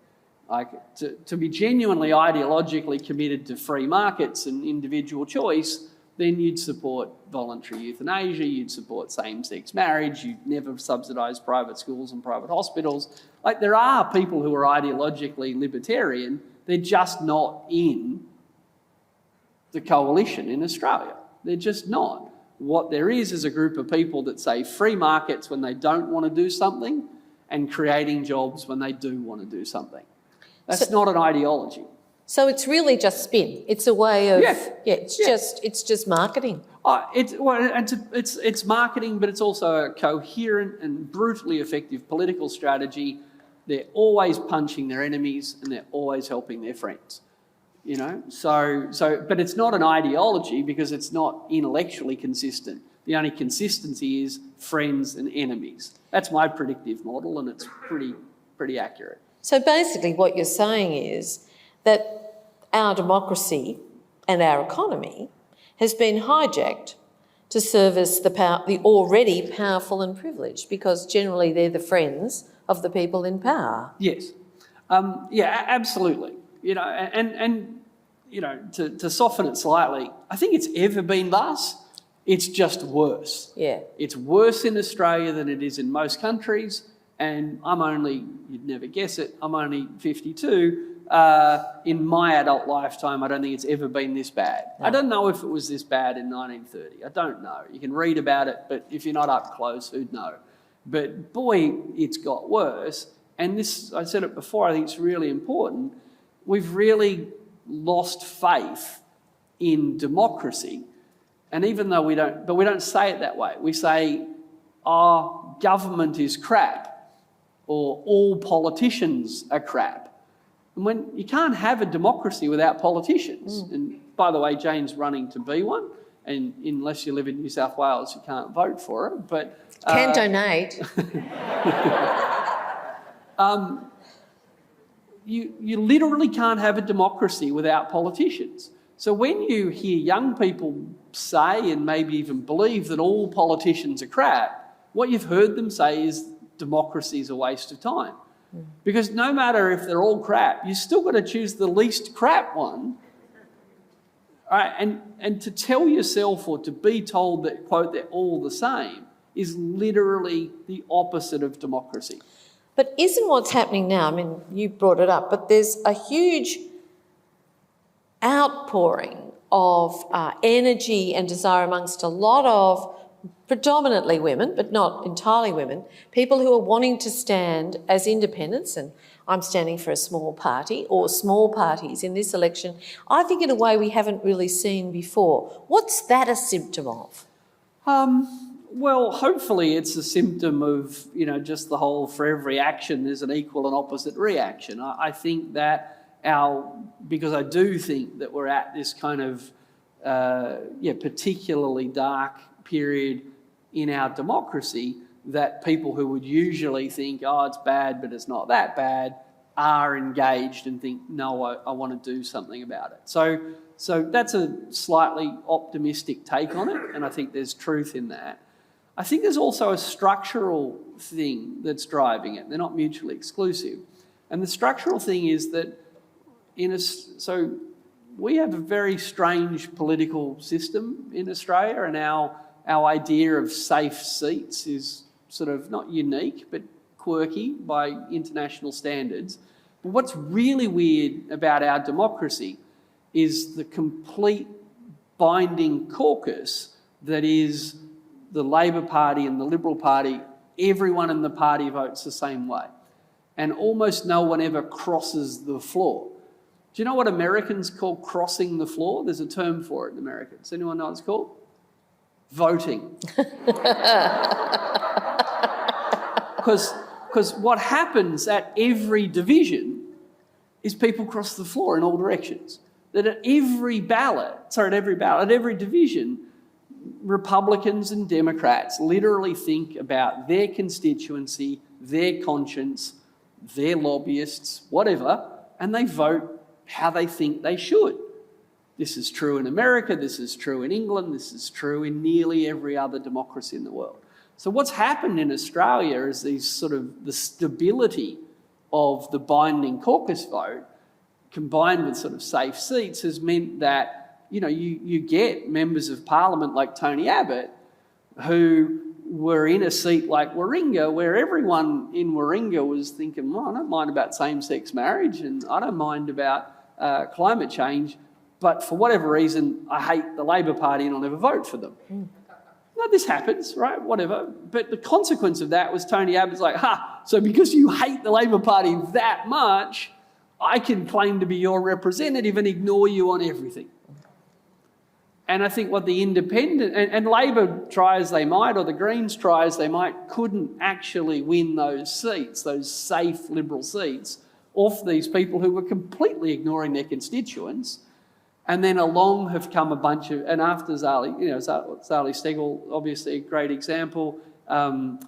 To be genuinely ideologically committed to free markets and individual choice, then you'd support voluntary euthanasia, you'd support same-sex marriage, you'd never subsidise private schools and private hospitals. Like, there are people who are ideologically libertarian, they're just not in the coalition in Australia. They're just not. What there is a group of people that say free markets when they don't want to do something and creating jobs when they do want to do something. That's not an ideology. So it's really just spin. It's a way of it's just marketing. It's marketing, but it's also a coherent and brutally effective political strategy. They're always punching their enemies and they're always helping their friends. You know, but it's not an ideology because it's not intellectually consistent. The only consistency is friends and enemies. That's my predictive model, and it's pretty accurate. So basically what you're saying is that our democracy and our economy has been hijacked to service the already powerful and privileged, because generally they're the friends of the people in power. Yes. Absolutely. You know, and you know, to soften it slightly, I think it's ever been thus. It's just worse. Yeah. It's worse in Australia than it is in most countries, and you'd never guess it, I'm only 52. In my adult lifetime, I don't think it's ever been this bad. No. I don't know if it was this bad in 1930. I don't know. You can read about it, but if you're not up close, who'd know? But boy, it's got worse. And this, I said it before, I think it's really important. We've really lost faith in democracy. And even though we don't say it that way. We say, government is crap, or all politicians are crap. And when you can't have a democracy without politicians. And by the way, Jane's running to be one. And unless you live in New South Wales, you can't vote for her. But can donate. You literally can't have a democracy without politicians. So when you hear young people say and maybe even believe that all politicians are crap, what you've heard them say is democracy is a waste of time. Because no matter if they're all crap, you've still got to choose the least crap one. Right? And to tell yourself or to be told that, quote, they're all the same is literally the opposite of democracy. But isn't what's happening now, I mean, you brought it up, but there's a huge outpouring of energy and desire amongst a lot of predominantly women, but not entirely women, people who are wanting to stand as independents, and I'm standing for a small party or small parties in this election, I think in a way we haven't really seen before. What's that a symptom of? Well, hopefully it's a symptom of, you know, just the whole for every action there's an equal and opposite reaction. I think that because I do think that we're at this kind of, particularly dark period in our democracy, that people who would usually think, it's bad, but it's not that bad, are engaged and think, no, I want to do something about it. So that's a slightly optimistic take on it, and I think there's truth in that. I think there's also a structural thing that's driving it. They're not mutually exclusive. And the structural thing is that so we have a very strange political system in Australia, and our idea of safe seats is sort of not unique, but quirky by international standards. But what's really weird about our democracy is the complete binding caucus that is the Labor Party and the Liberal Party. Everyone in the party votes the same way. And almost no one ever crosses the floor. Do you know what Americans call crossing the floor? There's a term for it in America. Does anyone know what it's called? Voting. Because what happens at every division is people cross the floor in all directions. That at every division, Republicans and Democrats literally think about their constituency, their conscience, their lobbyists, whatever, and they vote how they think they should. This is true in America, this is true in England, this is true in nearly every other democracy in the world. So what's happened in Australia is the stability of the binding caucus vote combined with sort of safe seats has meant that you get members of parliament like Tony Abbott who were in a seat like Warringah, where everyone in Warringah was thinking, well, I don't mind about same-sex marriage and I don't mind about climate change, but for whatever reason, I hate the Labor Party and I'll never vote for them. No, this happens, right? Whatever. But the consequence of that was Tony Abbott's like, so because you hate the Labor Party that much, I can claim to be your representative and ignore you on everything. And I think what the independent, and Labor try as they might, or the Greens try as they might, couldn't actually win those seats, those safe Liberal seats, off these people who were completely ignoring their constituents. And then along have come a bunch of, and after Zali, Zali Steggall, obviously a great example, Helen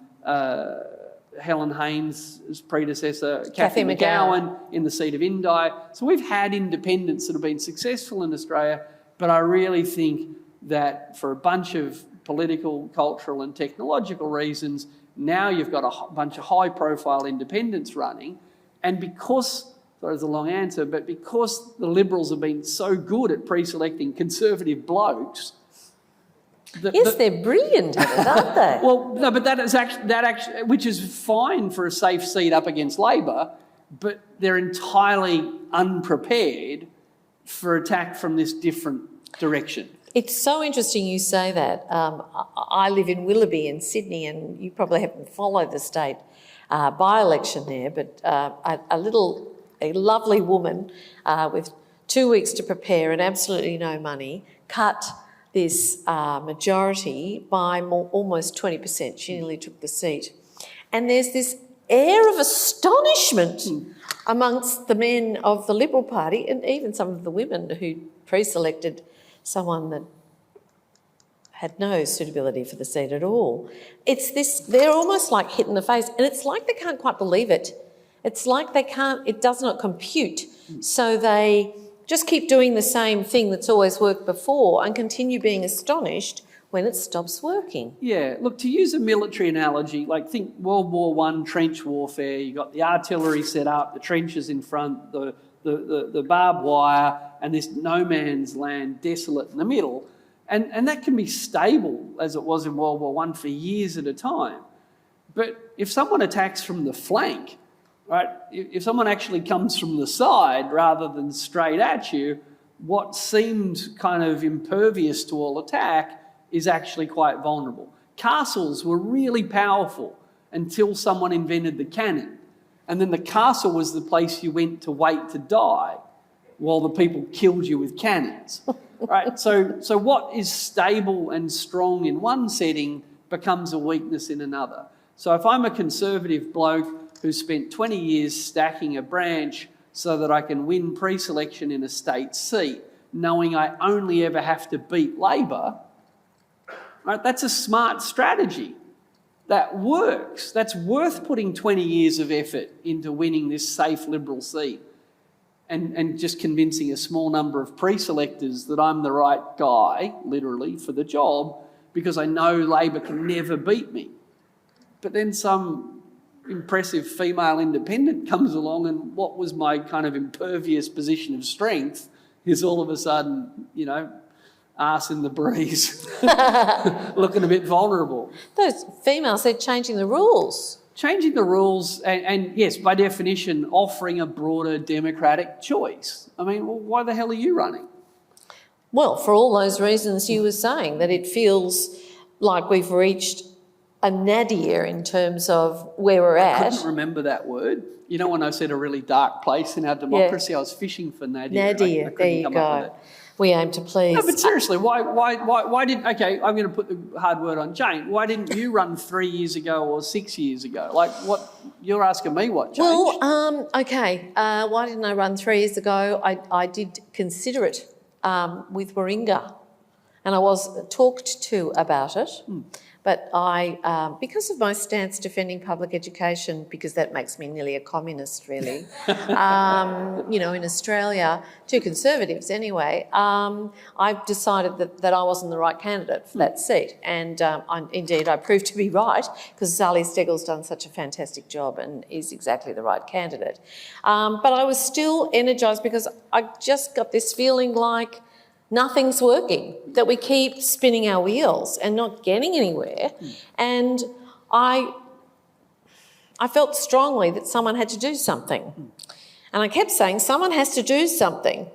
Haynes' predecessor, Cathy McGowan in the seat of Indi. So we've had independents that have been successful in Australia, but I really think that for a bunch of political, cultural and technological reasons, now you've got a bunch of high-profile independents running, and because, sorry, it's a long answer, but because the Liberals have been so good at pre-selecting conservative blokes... They're brilliant at it, aren't they? Well, no, but that actually, which is fine for a safe seat up against Labor, but they're entirely unprepared for attack from this different direction. It's so interesting you say that. I live in Willoughby in Sydney, and you probably haven't followed the state by-election there, but a lovely woman with 2 weeks to prepare and absolutely no money cut this majority by almost 20%. She nearly took the seat. And there's this air of astonishment amongst the men of the Liberal Party, and even some of the women who pre-selected someone that had no suitability for the seat at all. It's this, they're almost like hit in the face, and it's like they can't quite believe it. It's like it does not compute. So they just keep doing the same thing that's always worked before and continue being astonished when it stops working. Yeah, look, to use a military analogy, like think World War I trench warfare, you got the artillery set up, the trenches in front, the barbed wire, and this no man's land desolate in the middle. And that can be stable, as it was in World War I, for years at a time. But if someone attacks from the flank, right, if someone actually comes from the side rather than straight at you, what seemed kind of impervious to all attack is actually quite vulnerable. Castles were really powerful until someone invented the cannon. And then the castle was the place you went to wait to die while the people killed you with cannons. Right? So what is stable and strong in one setting becomes a weakness in another. So if I'm a conservative bloke who spent 20 years stacking a branch so that I can win pre-selection in a state seat, knowing I only ever have to beat Labor, right, that's a smart strategy. That works. That's worth putting 20 years of effort into winning this safe Liberal seat and just convincing a small number of pre-selectors that I'm the right guy, literally, for the job, because I know Labor can never beat me. But then some impressive female independent comes along, and what was my kind of impervious position of strength is all of a sudden, arse in the breeze, looking a bit vulnerable. Those females, they're changing the rules. Changing the rules and yes, by definition, offering a broader democratic choice. I mean, well, why the hell are you running? Well, for all those reasons you were saying, that it feels like we've reached a nadir in terms of where we're at. I couldn't remember that word. When I said a really dark place in our democracy, I was fishing for nadir. Nadir, there you go. We aim to please. No, but seriously, why didn't... Okay, I'm going to put the hard word on Jane. Why didn't you run 3 years ago or 6 years ago? Like, what... You're asking me what changed? Well, okay. Why didn't I run 3 years ago? I did consider it with Warringah, and I was talked to about it. But I, because of my stance defending public education, because that makes me nearly a communist, really, in Australia, to Conservatives anyway, I've decided that I wasn't the right candidate for that seat. And indeed, I proved to be right, because Zali Steggall's done such a fantastic job and is exactly the right candidate. But I was still energised because I just got this feeling like nothing's working, that we keep spinning our wheels and not getting anywhere. And I felt strongly that someone had to do something. And I kept saying, someone has to do something.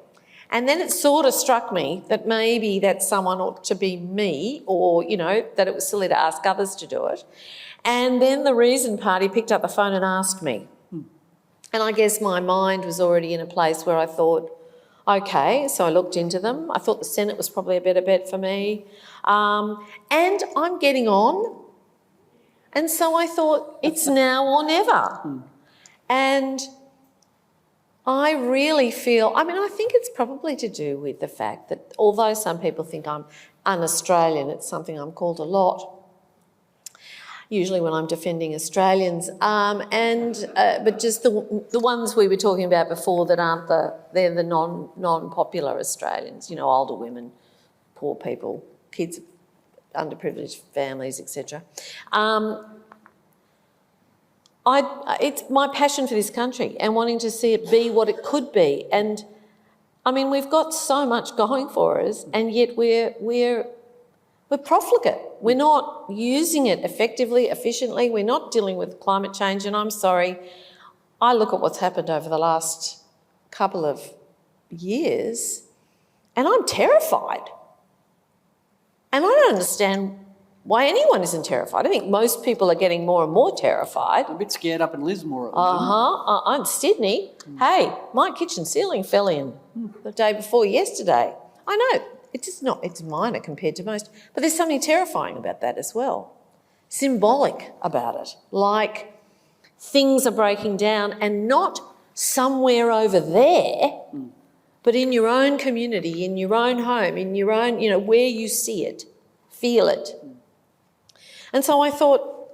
And then it sort of struck me that maybe that someone ought to be me, or, you know, that it was silly to ask others to do it. And then the Reason Party picked up the phone and asked me. And I guess my mind was already in a place where I thought, okay, so I looked into them. I thought the Senate was probably a better bet for me. And I'm getting on. And so I thought, it's now or never. And I really feel, I mean, I think it's probably to do with the fact that although some people think I'm un-Australian, it's something I'm called a lot, usually when I'm defending Australians, but just the ones we were talking about before that aren't they're the non-popular Australians, you know, older women, poor people, kids, underprivileged families, etc. It's my passion for this country and wanting to see it be what it could be. And I mean, we've got so much going for us, and yet we're profligate. We're not using it effectively, efficiently. We're not dealing with climate change. And I'm sorry, I look at what's happened over the last couple of years and I'm terrified. And I don't understand why anyone isn't terrified. I think most people are getting more and more terrified. A bit scared up in Lismore at the moment. I'm Sydney. Hey, my kitchen ceiling fell in the day before yesterday. I know, it's minor compared to most, but there's something terrifying about that as well. Symbolic about it, like things are breaking down and not somewhere over there, but in your own community, in your own home, in your own, you know, where you see it, feel it. And so I thought,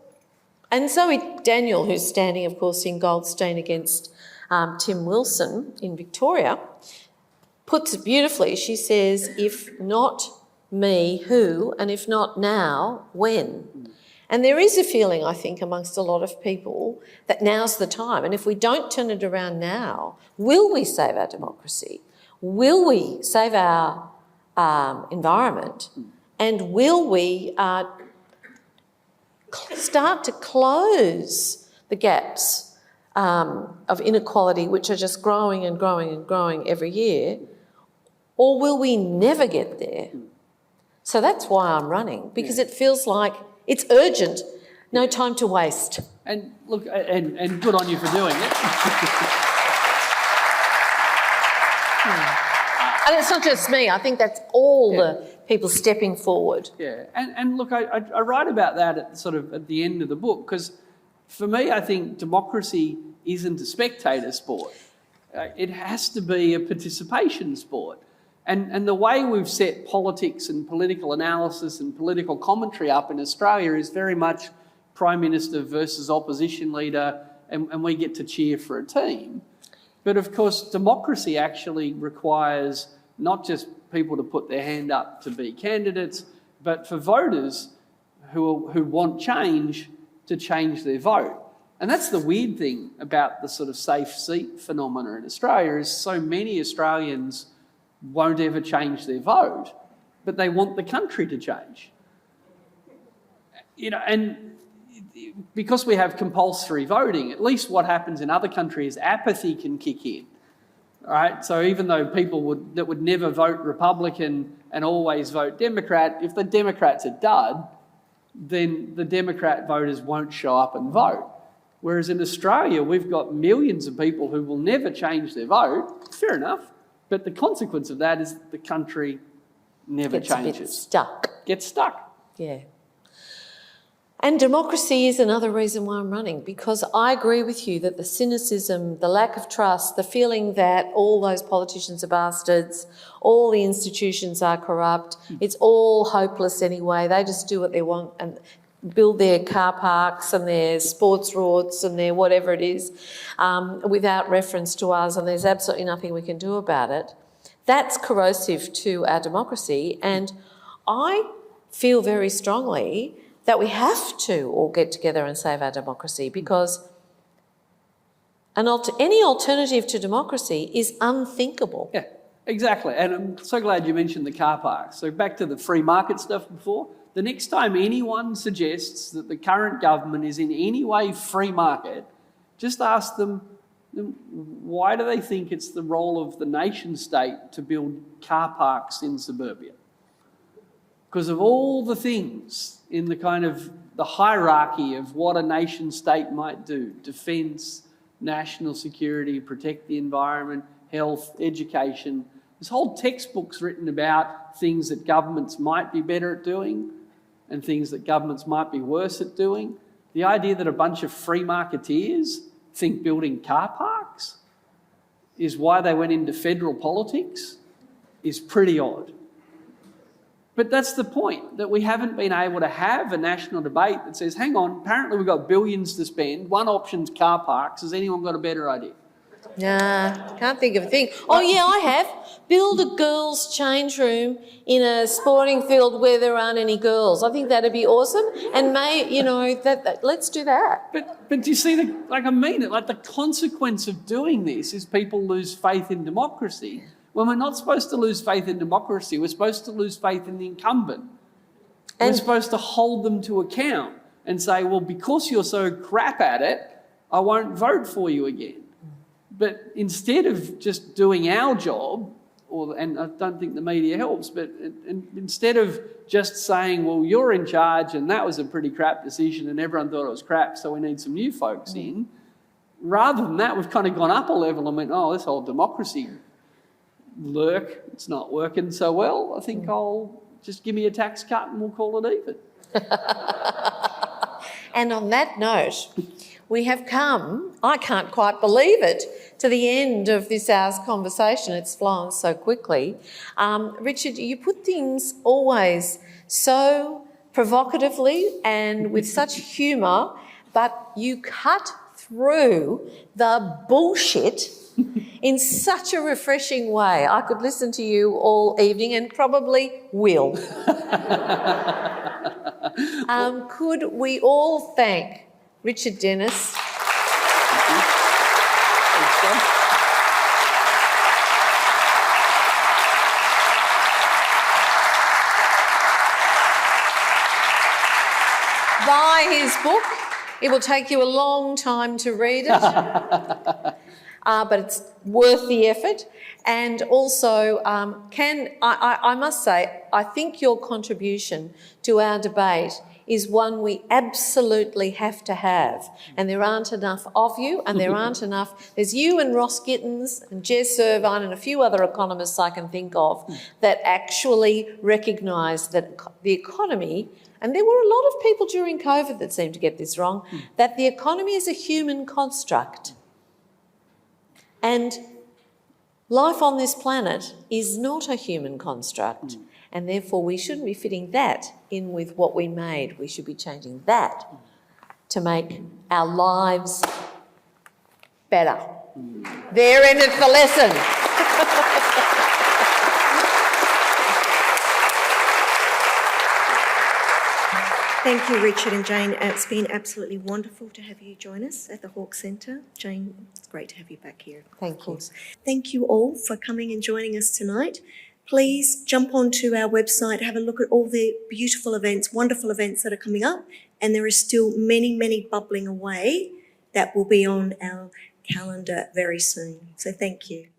and Zoe Daniel, who's standing, of course, in Goldstein against Tim Wilson in Victoria, puts it beautifully. She says, if not me, who? And if not now, when? And there is a feeling, I think, amongst a lot of people that now's the time. And if we don't turn it around now, will we save our democracy? Will we save our environment? And will we start to close the gaps of inequality, which are just growing and growing and growing every year? Or will we never get there? So that's why I'm running, because it feels like it's urgent, no time to waste. And look, and good on you for doing it. And it's not just me, I think that's all the people stepping forward. Yeah, and look, I write about that at the end of the book, because for me, I think democracy isn't a spectator sport. It has to be a participation sport. And the way we've set politics and political analysis and political commentary up in Australia is very much Prime Minister versus opposition leader, and we get to cheer for a team. But of course, democracy actually requires not just people to put their hand up to be candidates, but for voters who want change to change their vote. And that's the weird thing about the sort of safe seat phenomena in Australia, is so many Australians won't ever change their vote, but they want the country to change. You know, and because we have compulsory voting, at least what happens in other countries, apathy can kick in. All right, so even though people that would never vote Republican and always vote Democrat, if the Democrat's a dud, then the Democrat voters won't show up and vote. Whereas in Australia, we've got millions of people who will never change their vote. Fair enough. But the consequence of that is the country never changes. Gets stuck. Yeah. And democracy is another reason why I'm running, because I agree with you that the cynicism, the lack of trust, the feeling that all those politicians are bastards, all the institutions are corrupt, it's all hopeless anyway, they just do what they want and build their car parks and their sports roads and their whatever it is without reference to us, and there's absolutely nothing we can do about it. That's corrosive to our democracy, and I feel very strongly that we have to all get together and save our democracy, because any alternative to democracy is unthinkable. Yeah. Exactly, and I'm so glad you mentioned the car parks. So back to the free market stuff before. The next time anyone suggests that the current government is in any way free market, just ask them, why do they think it's the role of the nation state to build car parks in suburbia? Because of all the things in the kind of the hierarchy of what a nation state might do, defence, national security, protect the environment, health, education, there's whole textbooks written about things that governments might be better at doing and things that governments might be worse at doing. The idea that a bunch of free marketeers think building car parks is why they went into federal politics is pretty odd. But that's the point, that we haven't been able to have a national debate that says, hang on, apparently we've got billions to spend, one option's car parks, has anyone got a better idea? Nah, can't think of a thing. Oh yeah, I have. Build a girls' change room in a sporting field where there aren't any girls. I think that'd be awesome. And let's do that. But do you see the consequence of doing this is people lose faith in democracy. When we're not supposed to lose faith in democracy, we're supposed to lose faith in the incumbent. We're supposed to hold them to account and say, well, because you're so crap at it, I won't vote for you again. But instead of just doing our job, and I don't think the media helps, but instead of just saying, well, you're in charge and that was a pretty crap decision and everyone thought it was crap, so we need some new folks in, rather than that, we've kind of gone up a level and went, oh, this whole democracy lurk, it's not working so well. I think I'll just give me a tax cut and we'll call it even. And on that note, we have come, I can't quite believe it, to the end of this hour's conversation. It's flown so quickly. Richard, you put things always so provocatively and with such humour, but you cut through the bullshit in such a refreshing way. I could listen to you all evening and probably will. Could we all thank Richard Dennis? Buy his book. It will take you a long time to read it, but it's worth the effort. And also, I must say, I think your contribution to our debate is one we absolutely have to have. And there aren't enough of you, and there aren't enough. There's you and Ross Gittins and Jez Irvine and a few other economists I can think of that actually recognise that the economy, and there were a lot of people during COVID that seemed to get this wrong, that the economy is a human construct. And life on this planet is not a human construct. And therefore we shouldn't be fitting that in with what we made. We should be changing that to make our lives better. There ended the lesson. Thank you, Richard and Jane. It's been absolutely wonderful to have you join us at the Hawke Centre. Jane, it's great to have you back here. Thank you. Thank you all for coming and joining us tonight. Please jump onto our website, have a look at all the beautiful events, wonderful events that are coming up, and there are still many, many bubbling away that will be on our calendar very soon. So thank you.